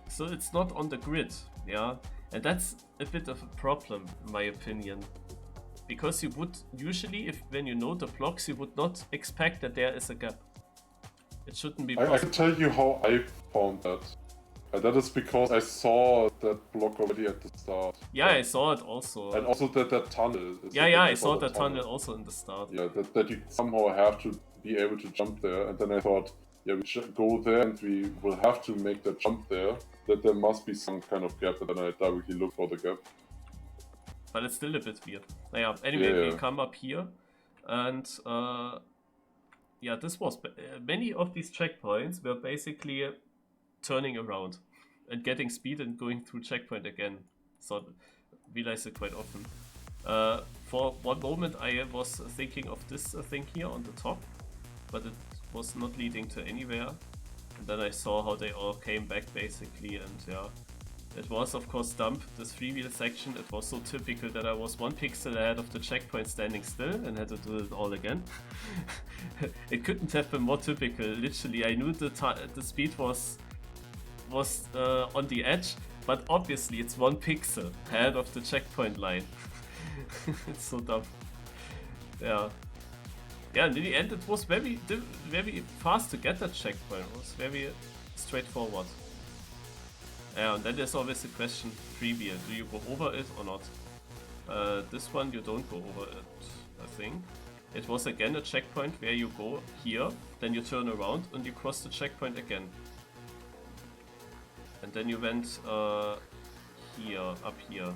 S2: So it's not on the grid, yeah? And that's a bit of a problem, in my opinion. Because you would usually, when you know the blocks, you would not expect that there is a gap. It shouldn't be possible.
S1: I can tell you how I found that. And that is because I saw that block already at the start.
S2: Yeah, I saw it also.
S1: And also that tunnel.
S2: Yeah, I saw that tunnel also in the start.
S1: Yeah, that you somehow have to be able to jump there. And then I thought, yeah, we should go there and we will have to make that jump there. That there must be some kind of gap, and then I directly look for the gap.
S2: But it's still a bit weird. Naja, anyway, we come up here. And yeah, this was... many of these checkpoints were basically turning around and getting speed and going through checkpoint again. So realize it quite often. For one moment I was thinking of this thing here on the top, but it was not leading to anywhere. And then I saw how they all came back basically, and yeah. It was of course dump, this freewheel section. It was so typical that I was 1 pixel ahead of the checkpoint standing still and had to do it all again. It couldn't have been more typical, literally. I knew the speed was on the edge, but obviously it's 1 pixel ahead of the checkpoint line. It's so dumb. Yeah. Yeah, and in the end it was very fast to get that checkpoint. It was very straightforward. Yeah, and then there's always the question, freewheel, do you go over it or not? This one you don't go over it, I think. It was again a checkpoint where you go here, then you turn around and you cross the checkpoint again. And then you went here, up here.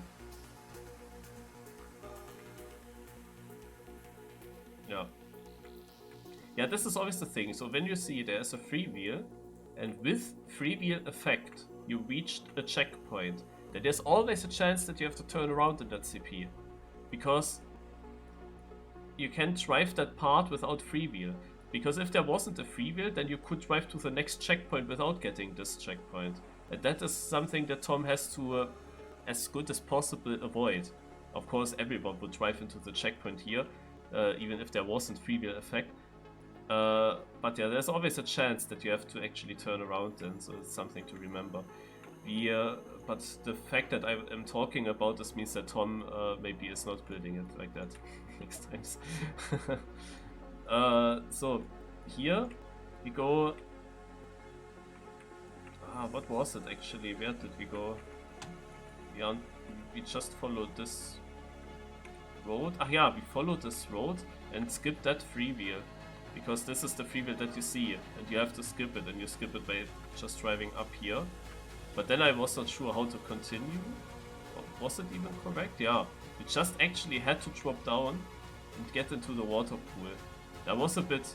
S2: Yeah. Yeah, this is always the thing. So when you see there's a freewheel, and with freewheel effect, you reached a checkpoint, then there's always a chance that you have to turn around in that CP. Because you can't drive that part without freewheel. Because if there wasn't a freewheel, then you could drive to the next checkpoint without getting this checkpoint. And that is something that Tom has to, as good as possible, avoid. Of course, everyone would drive into the checkpoint here, even if there wasn't freewheel effect. But yeah, there's always a chance that you have to actually turn around, and so it's something to remember. But the fact that I am talking about this means that Tom maybe is not building it like that next times. So here we go. What was it actually? Where did we go? Yeah, we just followed this road. Yeah, we followed this road and skipped that freewheel. Because this is the freewheel that you see, and you have to skip it, and you skip it by just driving up here. But then I was not sure how to continue. Was it even correct? Yeah, you just actually had to drop down and get into the water pool. That was a bit,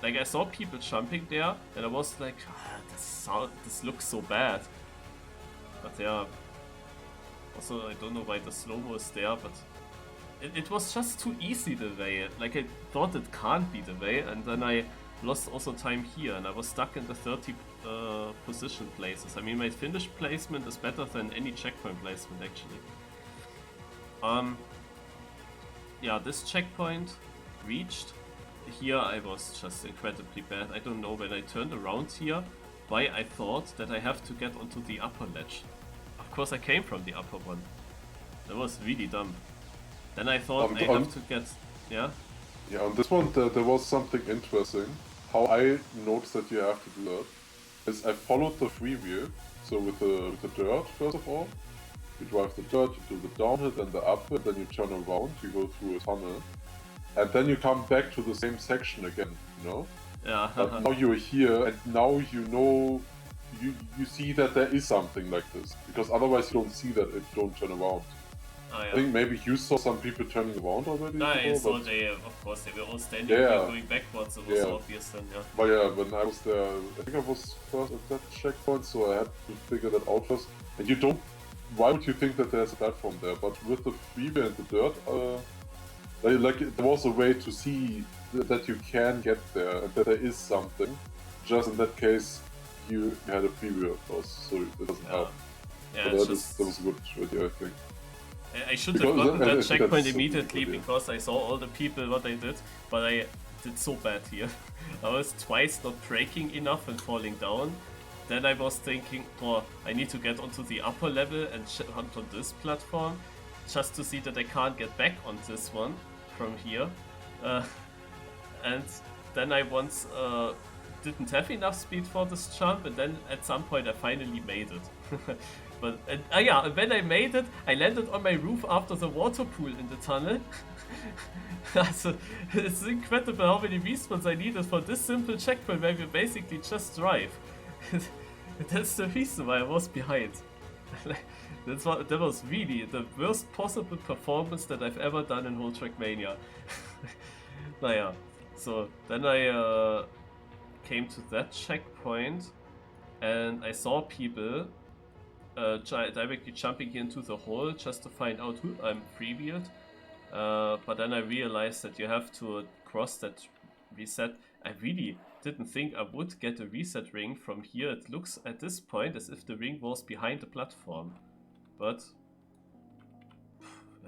S2: like I saw people jumping there, and I was like, this looks so bad. But yeah, also I don't know why the slow-mo is there, but it was just too easy the way. Like I thought it can't be the way, and then I lost also time here, and I was stuck in the 30 position places. I mean, my finish placement is better than any checkpoint placement actually. Yeah, this checkpoint reached. Here I was just incredibly bad. I don't know, when I turned around here, why I thought that I have to get onto the upper ledge. Of course I came from the upper one. That was really dumb. Then I thought I have to get... Yeah?
S1: Yeah, on this one there was something interesting. How I noticed that you have to do that is I followed the freewheel. So with the dirt, first of all, you drive the dirt, you do the downhill, then the uphill, then you turn around, you go through a tunnel, and then you come back to the same section again, you know?
S2: Yeah.
S1: But now you're here, and now you know, you see that there is something like this, because otherwise you don't see that if you don't turn around.
S2: Oh, yeah.
S1: I think maybe you saw some people turning around already.
S2: No, I saw they, of course, they were all standing here going backwards, it was so obvious then, yeah.
S1: But yeah, when I was there, I think I was first at that checkpoint, so I had to figure that out first. And you don't, why would you think that there's a platform there? But with the freeway and the dirt, there was a way to see that you can get there and that there is something. Just in that case, you had a freeway, of course, so it doesn't help.
S2: Yeah,
S1: but that was a good idea, I think.
S2: I should have gotten that checkpoint immediately because I saw all the people what I did, but I did so bad here. I was twice not braking enough and falling down. Then I was thinking, oh, I need to get onto the upper level and hunt on this platform, just to see that I can't get back on this one from here. And then I once didn't have enough speed for this jump, and then at some point I finally made it. But when I made it, I landed on my roof after the water pool in the tunnel. So, it's incredible how many respawns I needed for this simple checkpoint where we basically just drive. That's the reason why I was behind. That was really the worst possible performance that I've ever done in whole Trackmania. Naja, so then I came to that checkpoint and I saw people directly jumping into the hole just to find out who I'm freewheeled. But then I realized that you have to cross that reset. I really didn't think I would get a reset ring from here. It looks at this point as if the ring was behind the platform. But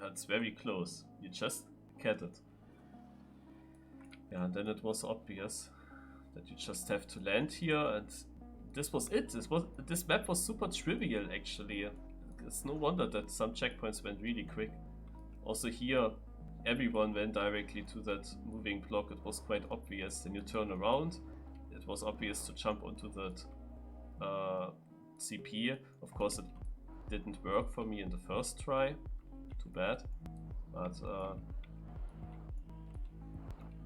S2: it's very close. You just get it. Yeah, and then it was obvious that you just have to land here, and this was it. This map was super trivial actually. It's no wonder that some checkpoints went really quick. Also here, everyone went directly to that moving block. It was quite obvious. Then you turn around. It was obvious to jump onto that CP. Of course, it didn't work for me in the first try. Too bad. But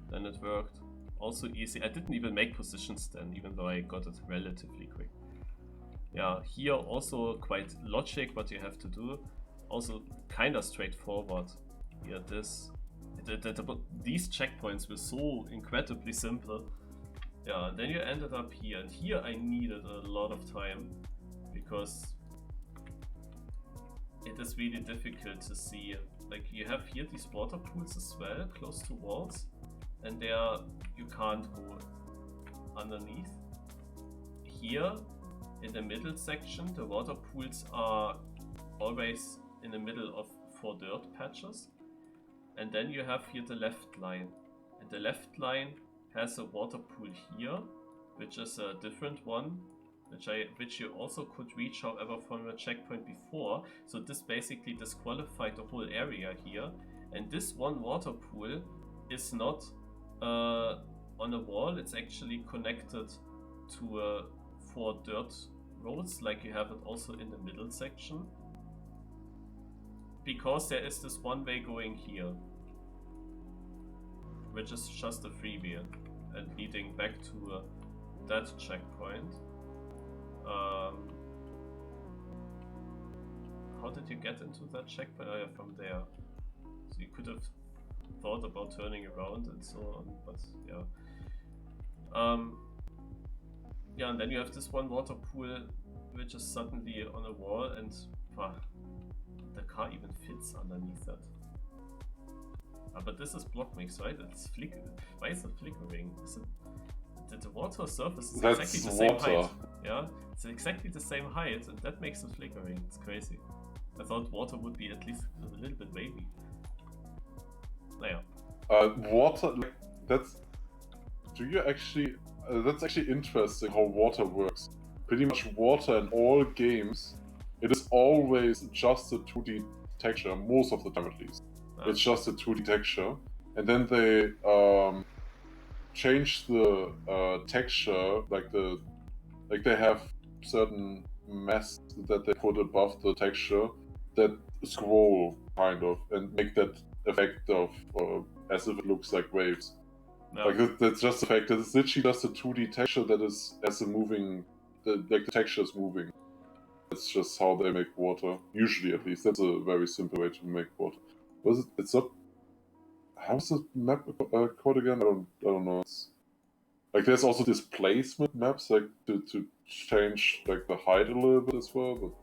S2: then it worked. Also easy. I didn't even make positions then, even though I got it relatively quick. Yeah, here also quite logic what you have to do. Also kinda straightforward. Here these checkpoints were so incredibly simple. Yeah, and then you ended up here, and here I needed a lot of time because it is really difficult to see. Like you have here these water pools as well, close to walls. And there you can't go underneath. Here in the middle section, the water pools are always in the middle of 4 dirt patches. And then you have here the left line. And the left line has a water pool here, which is a different one, which you also could reach, however, from a checkpoint before. So this basically disqualified the whole area here. And this one water pool is not on a wall. It's actually connected to 4 dirt roads, like you have it also in the middle section, because there is this one way going here, which is just a freeway and leading back to that checkpoint. How did you get into that checkpoint? Oh yeah, from there. So you could have thought about turning around and so on, but yeah. Yeah, and then you have this one water pool which is suddenly on a wall, and the car even fits underneath that. But this is block mix, right? It's flickering. Why is it flickering? The water surface is exactly the same height. Yeah, it's exactly the same height, and that makes it flickering. It's crazy. I thought water would be at least a little bit wavy. Naja.
S1: Water, like, that's actually interesting how water works. pretty much water in all games, it is always just a 2D texture, most of the time at least. It's just a 2D texture. And then they change the texture, like they have certain masks that they put above the texture that scroll kind of and make that effect of as if it looks like waves. Like that's just the fact that it's literally just a 2D texture that is as a moving, the texture is moving. That's just how they make water. Usually, at least, that's a very simple way to make water. Was it? It's up. How's the map called again? I don't know. It's, like there's also displacement maps, like to change like the height a little bit as well, but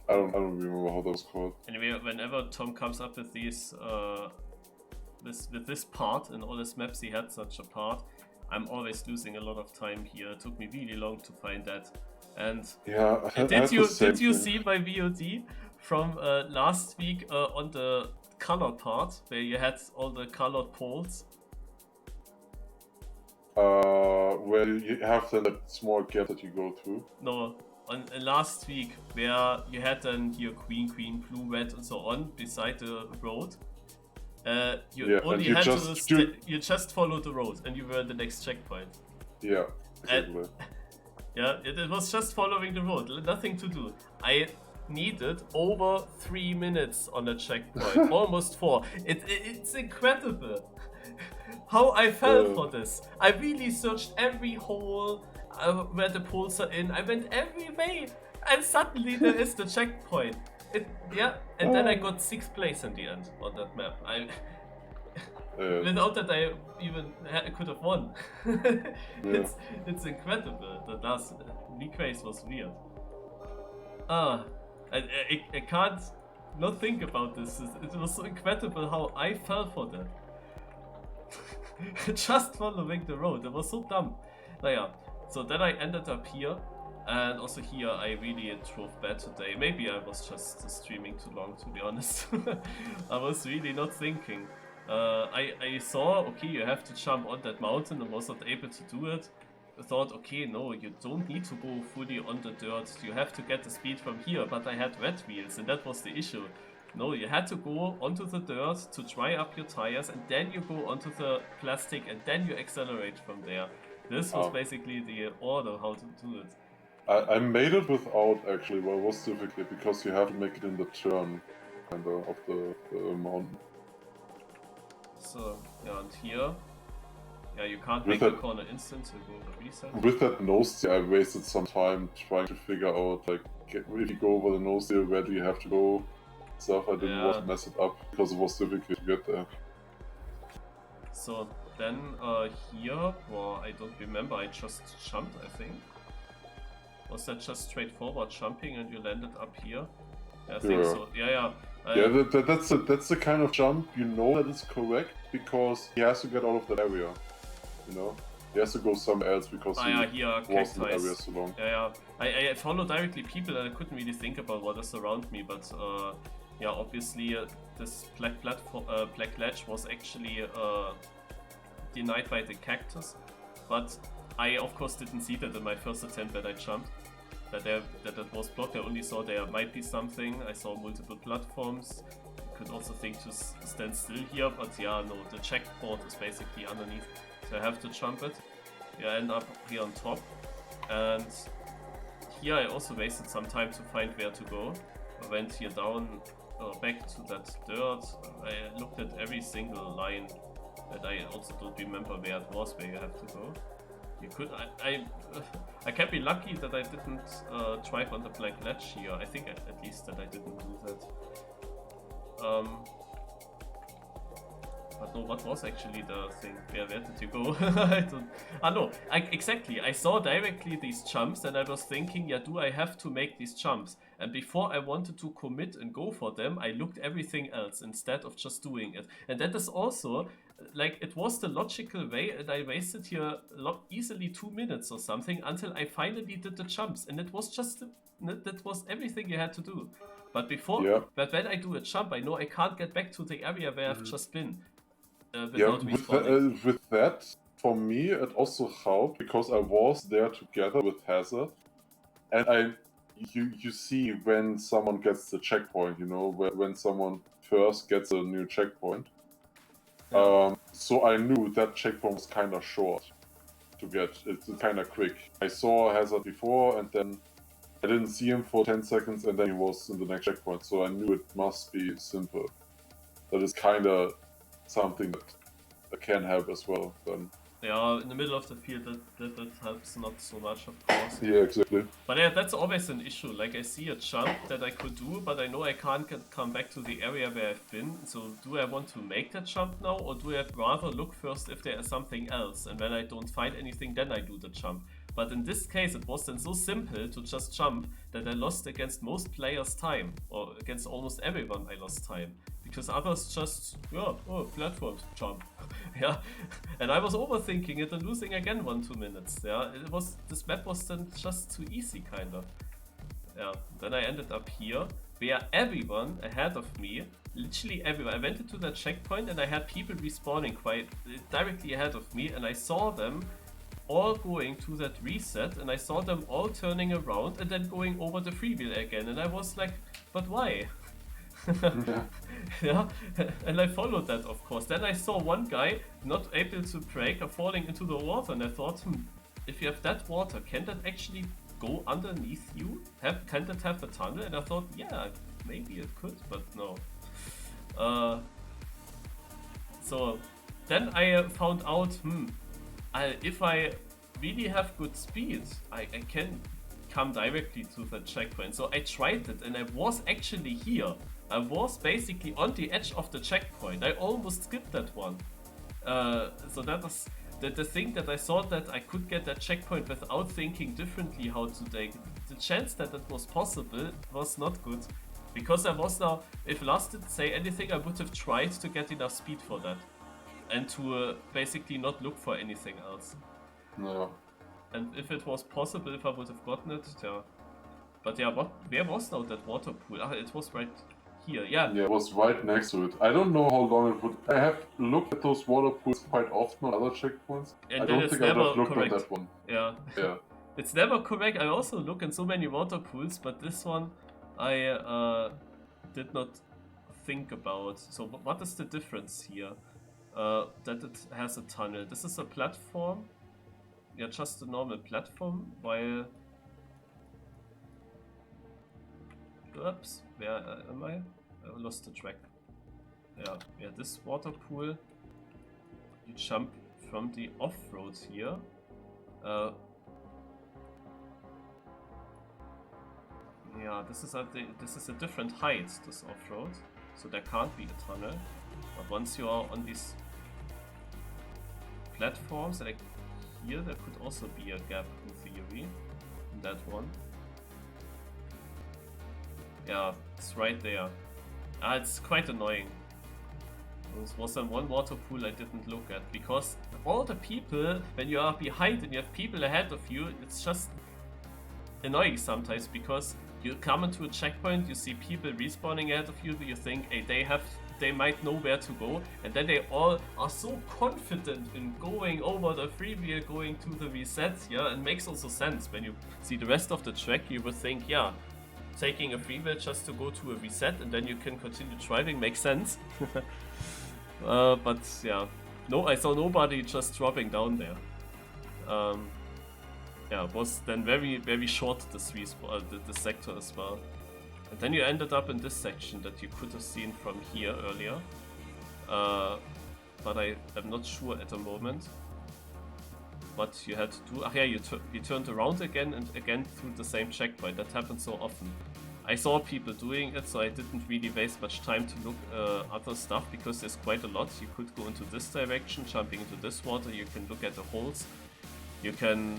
S1: I don't remember how that was called.
S2: Anyway, whenever Tom comes up with these with this part in all his maps, he had such a part. I'm always losing a lot of time here. It took me really long to find that. And
S1: yeah,
S2: did you see my VOD from last week on the color part where you had all the colored poles?
S1: Where you have that small gap that you go through.
S2: No, on last week where you had then your green, blue, red, and so on beside the road. You only had you just follow the road and you were at the next checkpoint.
S1: Yeah, exactly.
S2: Yeah, it was just following the road, nothing to do. I needed over 3 minutes on a checkpoint, almost 4. It's incredible how I fell for this. I really searched every hole where the poles are in. I went every way, and suddenly there is the checkpoint. And then I got 6th place in the end on that map. Without that, I even could have won. It's incredible. The last league race was weird. I can't not think about this. It was so incredible how I fell for that. Just following the road. It was so dumb. So then I ended up here. And also here I really drove bad today. Maybe I was just streaming too long, to be honest. I was really not thinking. I saw, okay, you have to jump on that mountain and was not able to do it. I thought, okay, no, you don't need to go fully on the dirt. You have to get the speed from here, but I had wet wheels and that was the issue. No, you had to go onto the dirt to dry up your tires and then you go onto the plastic and then you accelerate from there. This was basically the order how to do it.
S1: I made it without actually, but it was difficult because you have to make it in the turn kind of the mountain.
S2: So, yeah, and here, you can't make the corner instant, so go the reset.
S1: With that nose steer, I wasted some time trying to figure out, like, if you go over the nose steer, where do you have to go? Stuff, I didn't want to mess it up because it was difficult to get there.
S2: So, then here, well, I don't remember, I just jumped, I think. Was that just straightforward jumping and you landed up here? I think so. That's
S1: the kind of jump you know that is correct because he has to get out of that area. You know, he has to go somewhere else because he was in the area so long.
S2: I follow directly people and I couldn't really think about what is around me, but obviously this black ledge was actually denied by the cactus, but I of course didn't see that in my first attempt that I jumped. That it was blocked. I only saw there might be something. I saw multiple platforms. You could also think to stand still here, but no, the checkboard is basically underneath. So I have to jump it. I end up here on top. And here I also wasted some time to find where to go. I went here down, back to that dirt. I looked at every single line that I also don't remember where it was, where you have to go. You could, I can be lucky that I didn't drive on the black ledge here. I think at least that I didn't do that. But no, what was actually the thing? Where did you go? Exactly. I saw directly these jumps and I was thinking, do I have to make these jumps? And before I wanted to commit and go for them, I looked everything else instead of just doing it. And that is also, like, it was the logical way and I wasted here easily 2 minutes or something until I finally did the jumps. And it was just, that was everything you had to do. But but when I do a jump, I know I can't get back to the area where I've just been.
S1: With that, for me, it also helped because I was there together with Hazard, and you see when someone gets the checkpoint, when someone first gets a new checkpoint.
S2: Yeah.
S1: So I knew that checkpoint was kind of short to get. It's kind of quick. I saw Hazard before, and then I didn't see him for 10 seconds, and then he was in the next checkpoint. So I knew it must be simple. That is kind of something that can help as well. Then.
S2: Yeah, in the middle of the field, that helps not so much, of course.
S1: Yeah, exactly.
S2: But yeah, that's always an issue. Like, I see a jump that I could do, but I know I can't come back to the area where I've been. So do I want to make that jump now, or do I rather look first if there is something else? And when I don't find anything, then I do the jump. But in this case, it was then so simple to just jump that I lost against most players time, or against almost everyone I lost time. Because others just, platform jump. Yeah, and I was overthinking it and losing again 1-2 minutes. Yeah, this map was then just too easy, kind of. Yeah, then I ended up here, where everyone ahead of me, literally everyone, I went into that checkpoint and I had people respawning quite directly ahead of me, and I saw them all going to that reset, and I saw them all turning around and then going over the freewheel again, and I was like, but why? Yeah, and I followed that, of course. Then I saw one guy not able to brake or falling into the water, and I thought, if you have that water, can that actually go underneath you? Can that have a tunnel? And I thought, yeah, maybe it could, but no. So then I found out, if I really have good speed, I can come directly to the checkpoint. So I tried it, and I was actually here. I was basically on the edge of the checkpoint. I almost skipped that one. So that was the thing, that I thought that I could get that checkpoint without thinking differently how to take it. The chance that it was possible was not good. Because I was now, if Lars didn't say anything, I would have tried to get enough speed for that. And to basically not look for anything else.
S1: No.
S2: And if it was possible, if I would have gotten it, yeah. But yeah, where was now that water pool? Ah, it was right here, yeah.
S1: Yeah, it was right next to it. I don't know how long it would. I have looked at those water pools quite often on other checkpoints.
S2: And
S1: I
S2: then
S1: don't
S2: it's
S1: think I would
S2: never
S1: have looked
S2: correct.
S1: at that one.
S2: Yeah.
S1: Yeah.
S2: It's never correct. I also look in so many water pools, but this one I did not think about. So what is the difference here? That it has a tunnel. This is a platform. Yeah, just a normal platform, while... Oops, where am I? I lost the track. Yeah, this water pool, you jump from the off-road here. Yeah, this is a different height, this off-road, so there can't be a tunnel. But once you are on these platforms, like here, there could also be a gap in theory, in that one. Yeah, it's right there. It's quite annoying. This was then one water pool I didn't look at, because all the people, when you are behind and you have people ahead of you, it's just annoying sometimes, because you come into a checkpoint, you see people respawning ahead of you, you think, hey, they might know where to go, and then they all are so confident in going over the freewheel, going to the reset. Yeah, it makes also sense. When you see the rest of the track, you would think, yeah, taking a freewheel just to go to a reset and then you can continue driving makes sense. But yeah, no, I saw nobody just dropping down there. Yeah, it was then very, very short, the sector as well. And then you ended up in this section that you could have seen from here earlier. But I am not sure at the moment what you had to do. Ah yeah, you turned around again and again through the same checkpoint. That happens so often. I saw people doing it, so I didn't really waste much time to look other stuff, because there's quite a lot. You could go into this direction, jumping into this water, you can look at the holes. You can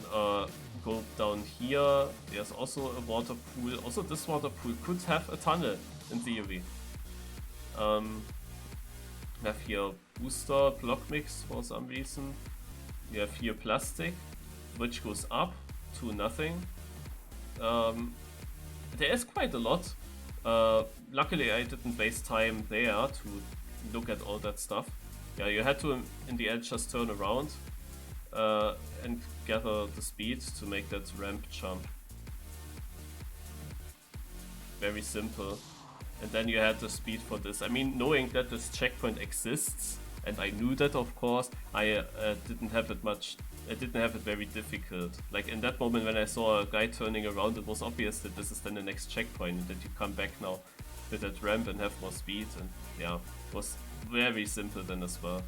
S2: go down here, there's also a water pool. Also this water pool could have a tunnel, in theory. We have here booster block mix for some reason. We have here plastic, which goes up to nothing. There is quite a lot. Luckily I didn't waste time there to look at all that stuff. Yeah, you had to in the end just turn around. and gather the speed to make that ramp jump. Very simple. And then you had the speed for this. I mean, knowing that this checkpoint exists, and I knew that, of course, I didn't have it much. I didn't have it very difficult. Like in that moment when I saw a guy turning around, it was obvious that this is then the next checkpoint and that you come back now with that ramp and have more speed. And yeah, it was very simple then as well.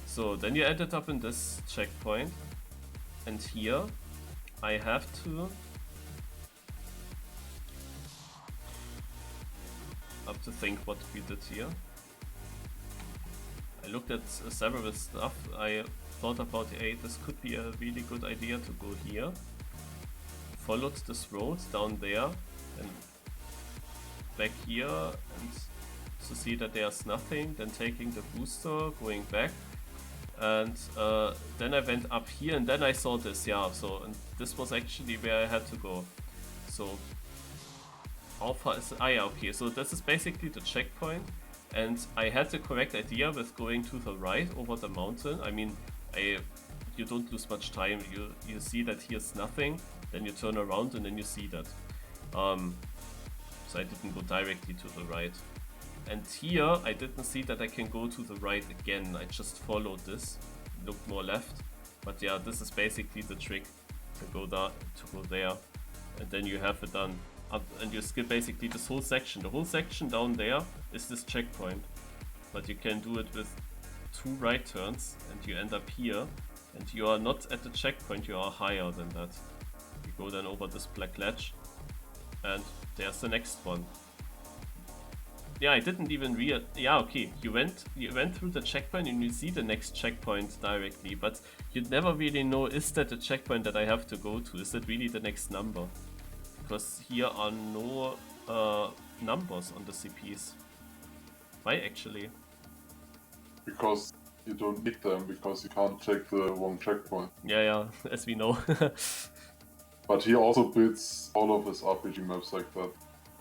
S2: So then you ended up in this checkpoint, and here I have to think what we did here. I looked at several stuff. I thought about, hey, this could be a really good idea to go here. Followed this road down there and back here, and to see that there's nothing, then taking the booster, going back, and then I went up here, and then I saw this, yeah, so, and this was actually where I had to go. So how far is it? Ah yeah, okay, so this is basically the checkpoint, and I had the correct idea with going to the right over the mountain. I mean, you don't lose much time. You see that here's nothing, then you turn around and then you see that. So I didn't go directly to the right. And here I didn't see that I can go to the right again. I just followed this, looked more left. But yeah, this is basically the trick, to go there, and then you have it done. And you skip basically this whole section. The whole section down there is this checkpoint, but you can do it with 2 right turns, and you end up here, and you are not at the checkpoint, you are higher than that. You go then over this black ledge, and there's the next one. Yeah, I didn't even yeah, okay, you went through the checkpoint and you see the next checkpoint directly, but you never really know, is that the checkpoint that I have to go to? Is that really the next number? Because here are no numbers on the CPs. Why actually?
S1: Because you don't need them, because you can't check the wrong checkpoint.
S2: Yeah, as we know.
S1: But he also builds all of his RPG maps like that.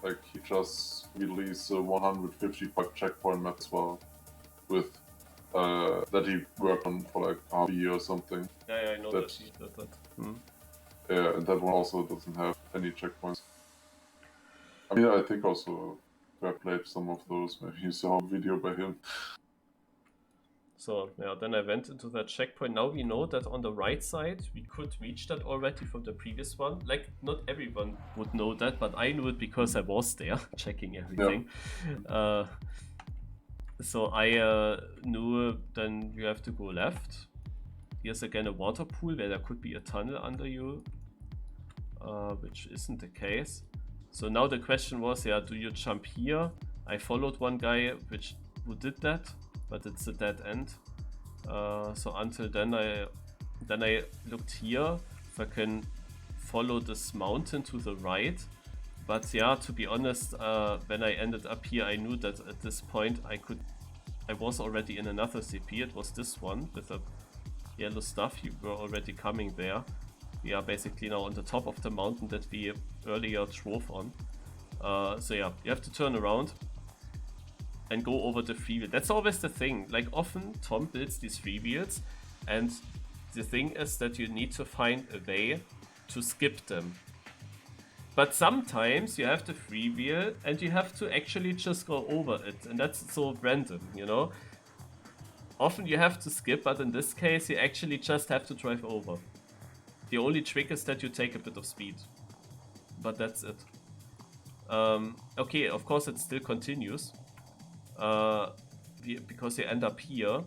S1: Like, he just released a 155 checkpoint map as well, with that he worked on for like half a year or something.
S2: Yeah, I know that he did that.
S1: Yeah, and that one also doesn't have any checkpoints. I mean, I think also I played some of those. Maybe you saw a video by him.
S2: So yeah, then I went into that checkpoint. Now we know that on the right side we could reach that already from the previous one. Like, not everyone would know that, but I knew it because I was there checking everything. Yeah. So I knew then you have to go left. Here's again a water pool where there could be a tunnel under you, which isn't the case. So now the question was, yeah, do you jump here? I followed one guy who did that, but it's a dead end. So until then I looked here if I can follow this mountain to the right. But yeah, to be honest, when I ended up here, I knew that at this point I was already in another CP. It was this one with the yellow stuff. You were already coming there. We are basically now on the top of the mountain that we earlier drove on. So yeah, you have to turn around and go over the freewheel. That's always the thing. Like, often Tom builds these freewheels, and the thing is that you need to find a way to skip them. But sometimes you have the freewheel and you have to actually just go over it, and that's so random, you know? Often you have to skip, but in this case you actually just have to drive over. The only trick is that you take a bit of speed. But that's it. Okay, of course it still continues. Because you end up here,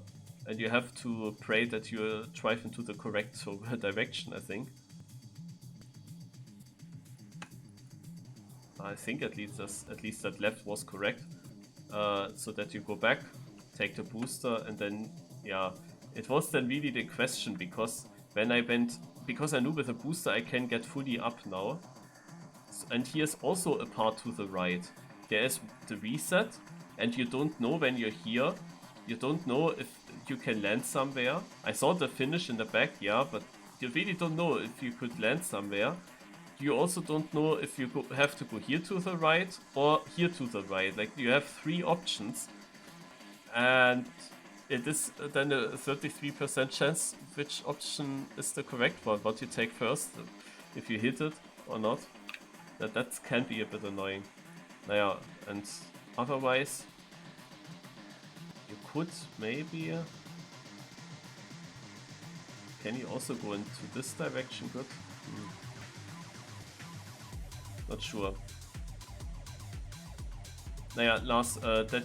S2: and you have to pray that you drive into the correct direction, I think. I think at least that left was correct. So that you go back, take the booster, and then, yeah, it was then really the question, because when I went, because I knew with a booster I can get fully up now. And here's also a part to the right. There is the reset, and you don't know when you're here. You don't know if you can land somewhere. I saw the finish in the back, yeah, but you really don't know if you could land somewhere. You also don't know if you have to go here to the right or here to the right. Like, you have 3 options. And it is then a 33% chance which option is the correct one, what you take first, if you hit it or not. That can be a bit annoying. Naja, and otherwise, you could maybe... Can you also go into this direction? Good. Not sure. Naja, Lars, that...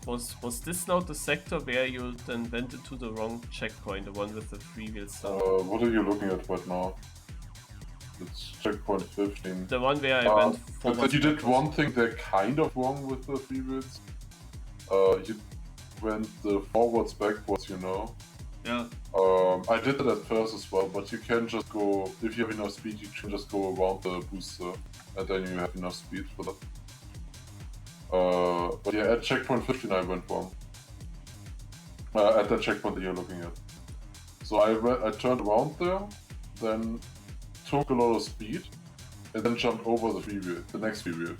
S2: Was this now the sector where you then went into the wrong checkpoint, the one with the freewheel stuff?
S1: What are you looking at right now? It's checkpoint 15.
S2: The one where I went forward.
S1: But you did one thing they're kind of wrong with the freewheels. You went the forwards, backwards, you know?
S2: Yeah.
S1: I did it at first as well, but you can just go, if you have enough speed, you can just go around the booster, and then you have enough speed for that. But yeah, at checkpoint 15 I went wrong. At that checkpoint that you're looking at. So I turned around there, then took a lot of speed, and then jumped over the freewheel, the next freewheel.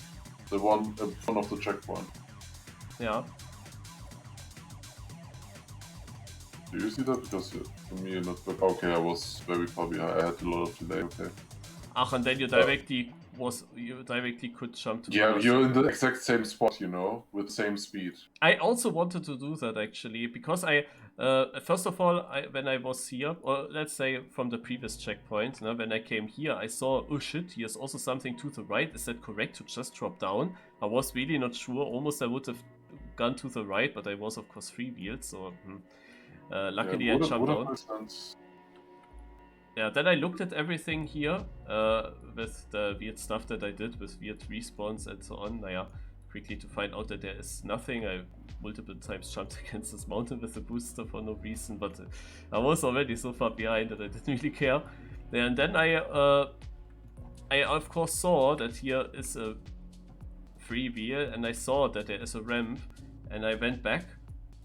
S1: The one in front of the checkpoint.
S2: Yeah.
S1: Do you see that? Because for me, not okay. I was very far behind. I had a lot of delay. Okay.
S2: And then you directly could jump to.
S1: Yeah, you're in the exact same spot, you know, with the same speed.
S2: I also wanted to do that actually because first of all, when I was here, or let's say from the previous checkpoint, when I came here, I saw, oh shit, here's also something to the right. Is that correct to just drop down? I was really not sure. Almost I would have gone to the right, but I was of course freewheeled, so. Luckily
S1: yeah,
S2: I jumped on. Yeah, then I looked at everything here with the weird stuff that I did with weird respawns and so on. Naja, quickly to find out that there is nothing. I multiple times jumped against this mountain with the booster for no reason, but I was already so far behind that I didn't really care. And then I of course saw that here is a freewheel, and I saw that there is a ramp, and I went back,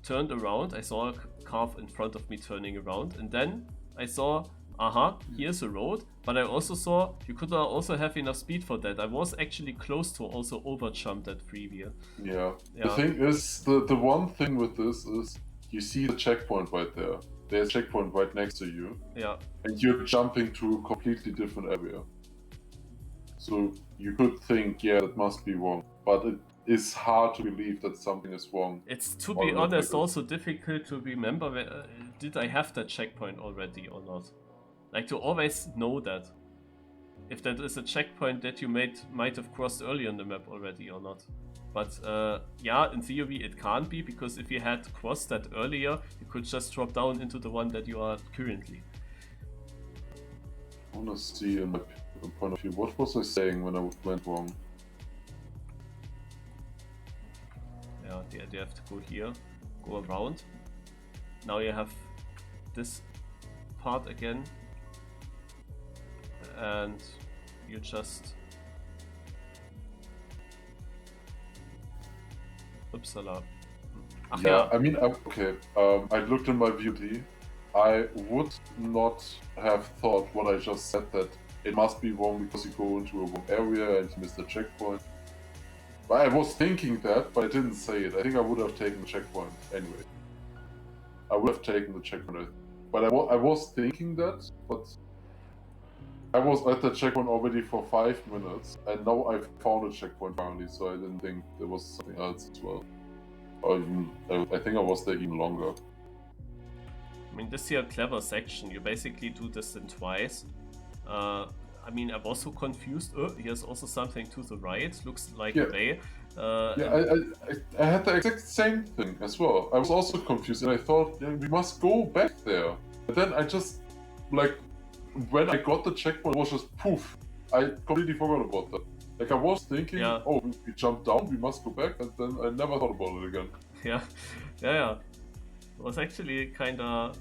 S2: turned around, I saw a car in front of me turning around, and then I saw, here's a road, but I also saw you could also have enough speed for that. I was actually close to also overjump that freewheel.
S1: Yeah. The thing is, the one thing with this is, you see the checkpoint right there. There's a checkpoint right next to you.
S2: Yeah.
S1: And you're jumping to a completely different area. So you could think, yeah, that must be wrong, but it's hard to believe that something is wrong.
S2: It's, to be honest, also difficult to remember, did I have that checkpoint already or not? Like, to always know that. If that is a checkpoint that you might have crossed earlier in the map already or not. But yeah, in theory it can't be, because if you had crossed that earlier, you could just drop down into the one that you are currently.
S1: I want to see in my point of view, what was I saying when I went wrong?
S2: Yeah, you have to go here, go around. Now you have this part again, and you just... Upsala.
S1: Yeah, I mean, okay, I looked in my VOD. I would not have thought what I just said, that it must be wrong because you go into a wrong area and you miss the checkpoint. I was thinking that, but I didn't say it. I think I would have taken the checkpoint anyway. I would have taken the checkpoint. But I was thinking that, but I was at the checkpoint already for 5 minutes, and now I've found a checkpoint finally, so I didn't think there was something else as well. Or even, I think I was there even longer.
S2: I mean, this is a clever section. You basically do this in twice. I mean, I was so confused. Here's also something to the right. Looks like a bay.
S1: I had the exact same thing as well. I was also confused, and I thought, yeah, we must go back there. But then I just, like, when I got the checkpoint, it was just poof. I completely forgot about that. Like, I was thinking, oh, we jumped down, we must go back, and then I never thought about it again.
S2: Yeah. It was actually kind of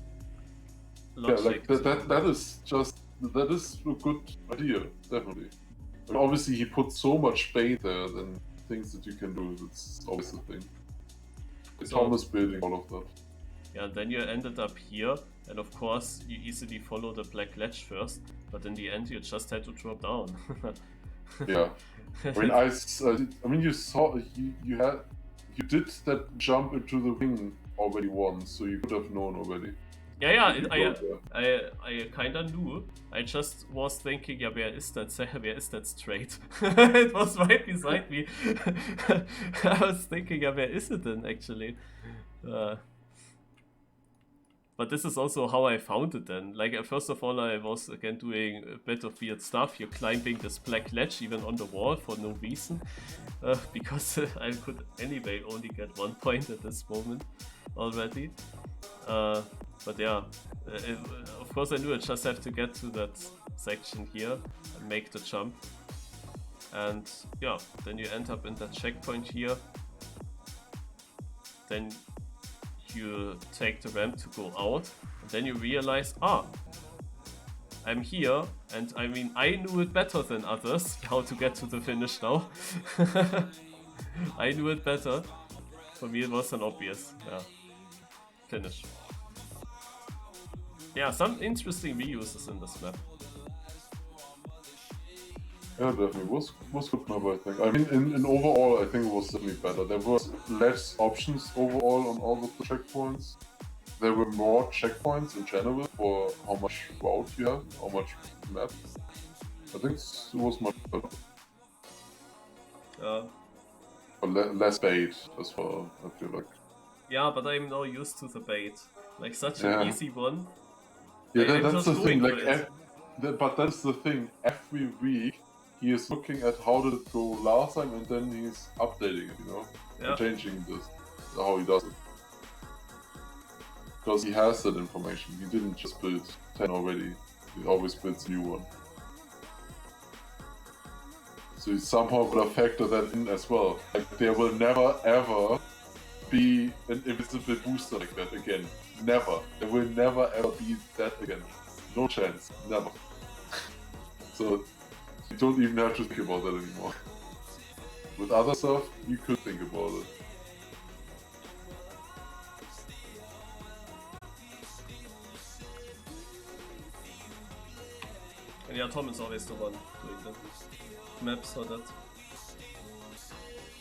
S1: logic. Yeah, like that is just. That is a good idea, definitely. But obviously he put so much bait there, then things that you can do, it's always the thing. Tom is building all of that.
S2: Yeah, and then you ended up here, and of course you easily follow the black ledge first, but in the end you just had to drop down.
S1: Yeah. I mean, you saw, you had you did that jump into the ring already once, so you could have known already.
S2: Yeah, I kinda knew. I just was thinking, yeah, where is that straight? It was right beside me. I was thinking, yeah, where is it then, actually? But this is also how I found it then. Like, first of all, I was again doing a bit of weird stuff. You're climbing this black ledge even on the wall for no reason. Because I could anyway only get 1 point at this moment already. But yeah, of course I knew I just have to get to that section here and make the jump. And yeah, then you end up in that checkpoint here. Then you take the ramp to go out, and then you realize, I'm here, and I mean, I knew it better than others, how to get to the finish now. I knew it better. For me it was an obvious finish. Yeah, some interesting reuses in this map.
S1: Yeah, definitely. Was good map, I think. I mean, in overall, I think it was definitely better. There was less options overall on all of the checkpoints. There were more checkpoints in general for how much route you have, how much map. I think it was much better. Less bait as well, I feel like.
S2: Yeah, but I'm now used to the bait. Like, such an easy one.
S1: Yeah, that's the thing. Like, but that's the thing. Every week, he is looking at how did it go last time, and then he's updating it, you know, and changing this how he does it. Because he has that information. He didn't just build 10 already. He always builds a new one. So he somehow gotta factor that in as well. Like, there will never ever be an invisible booster like that again. Never. There will never ever be that again. No chance. Never. So you don't even have to think about that anymore. With other stuff, you could think about it.
S2: And yeah, Tom is always the one doing the maps for that.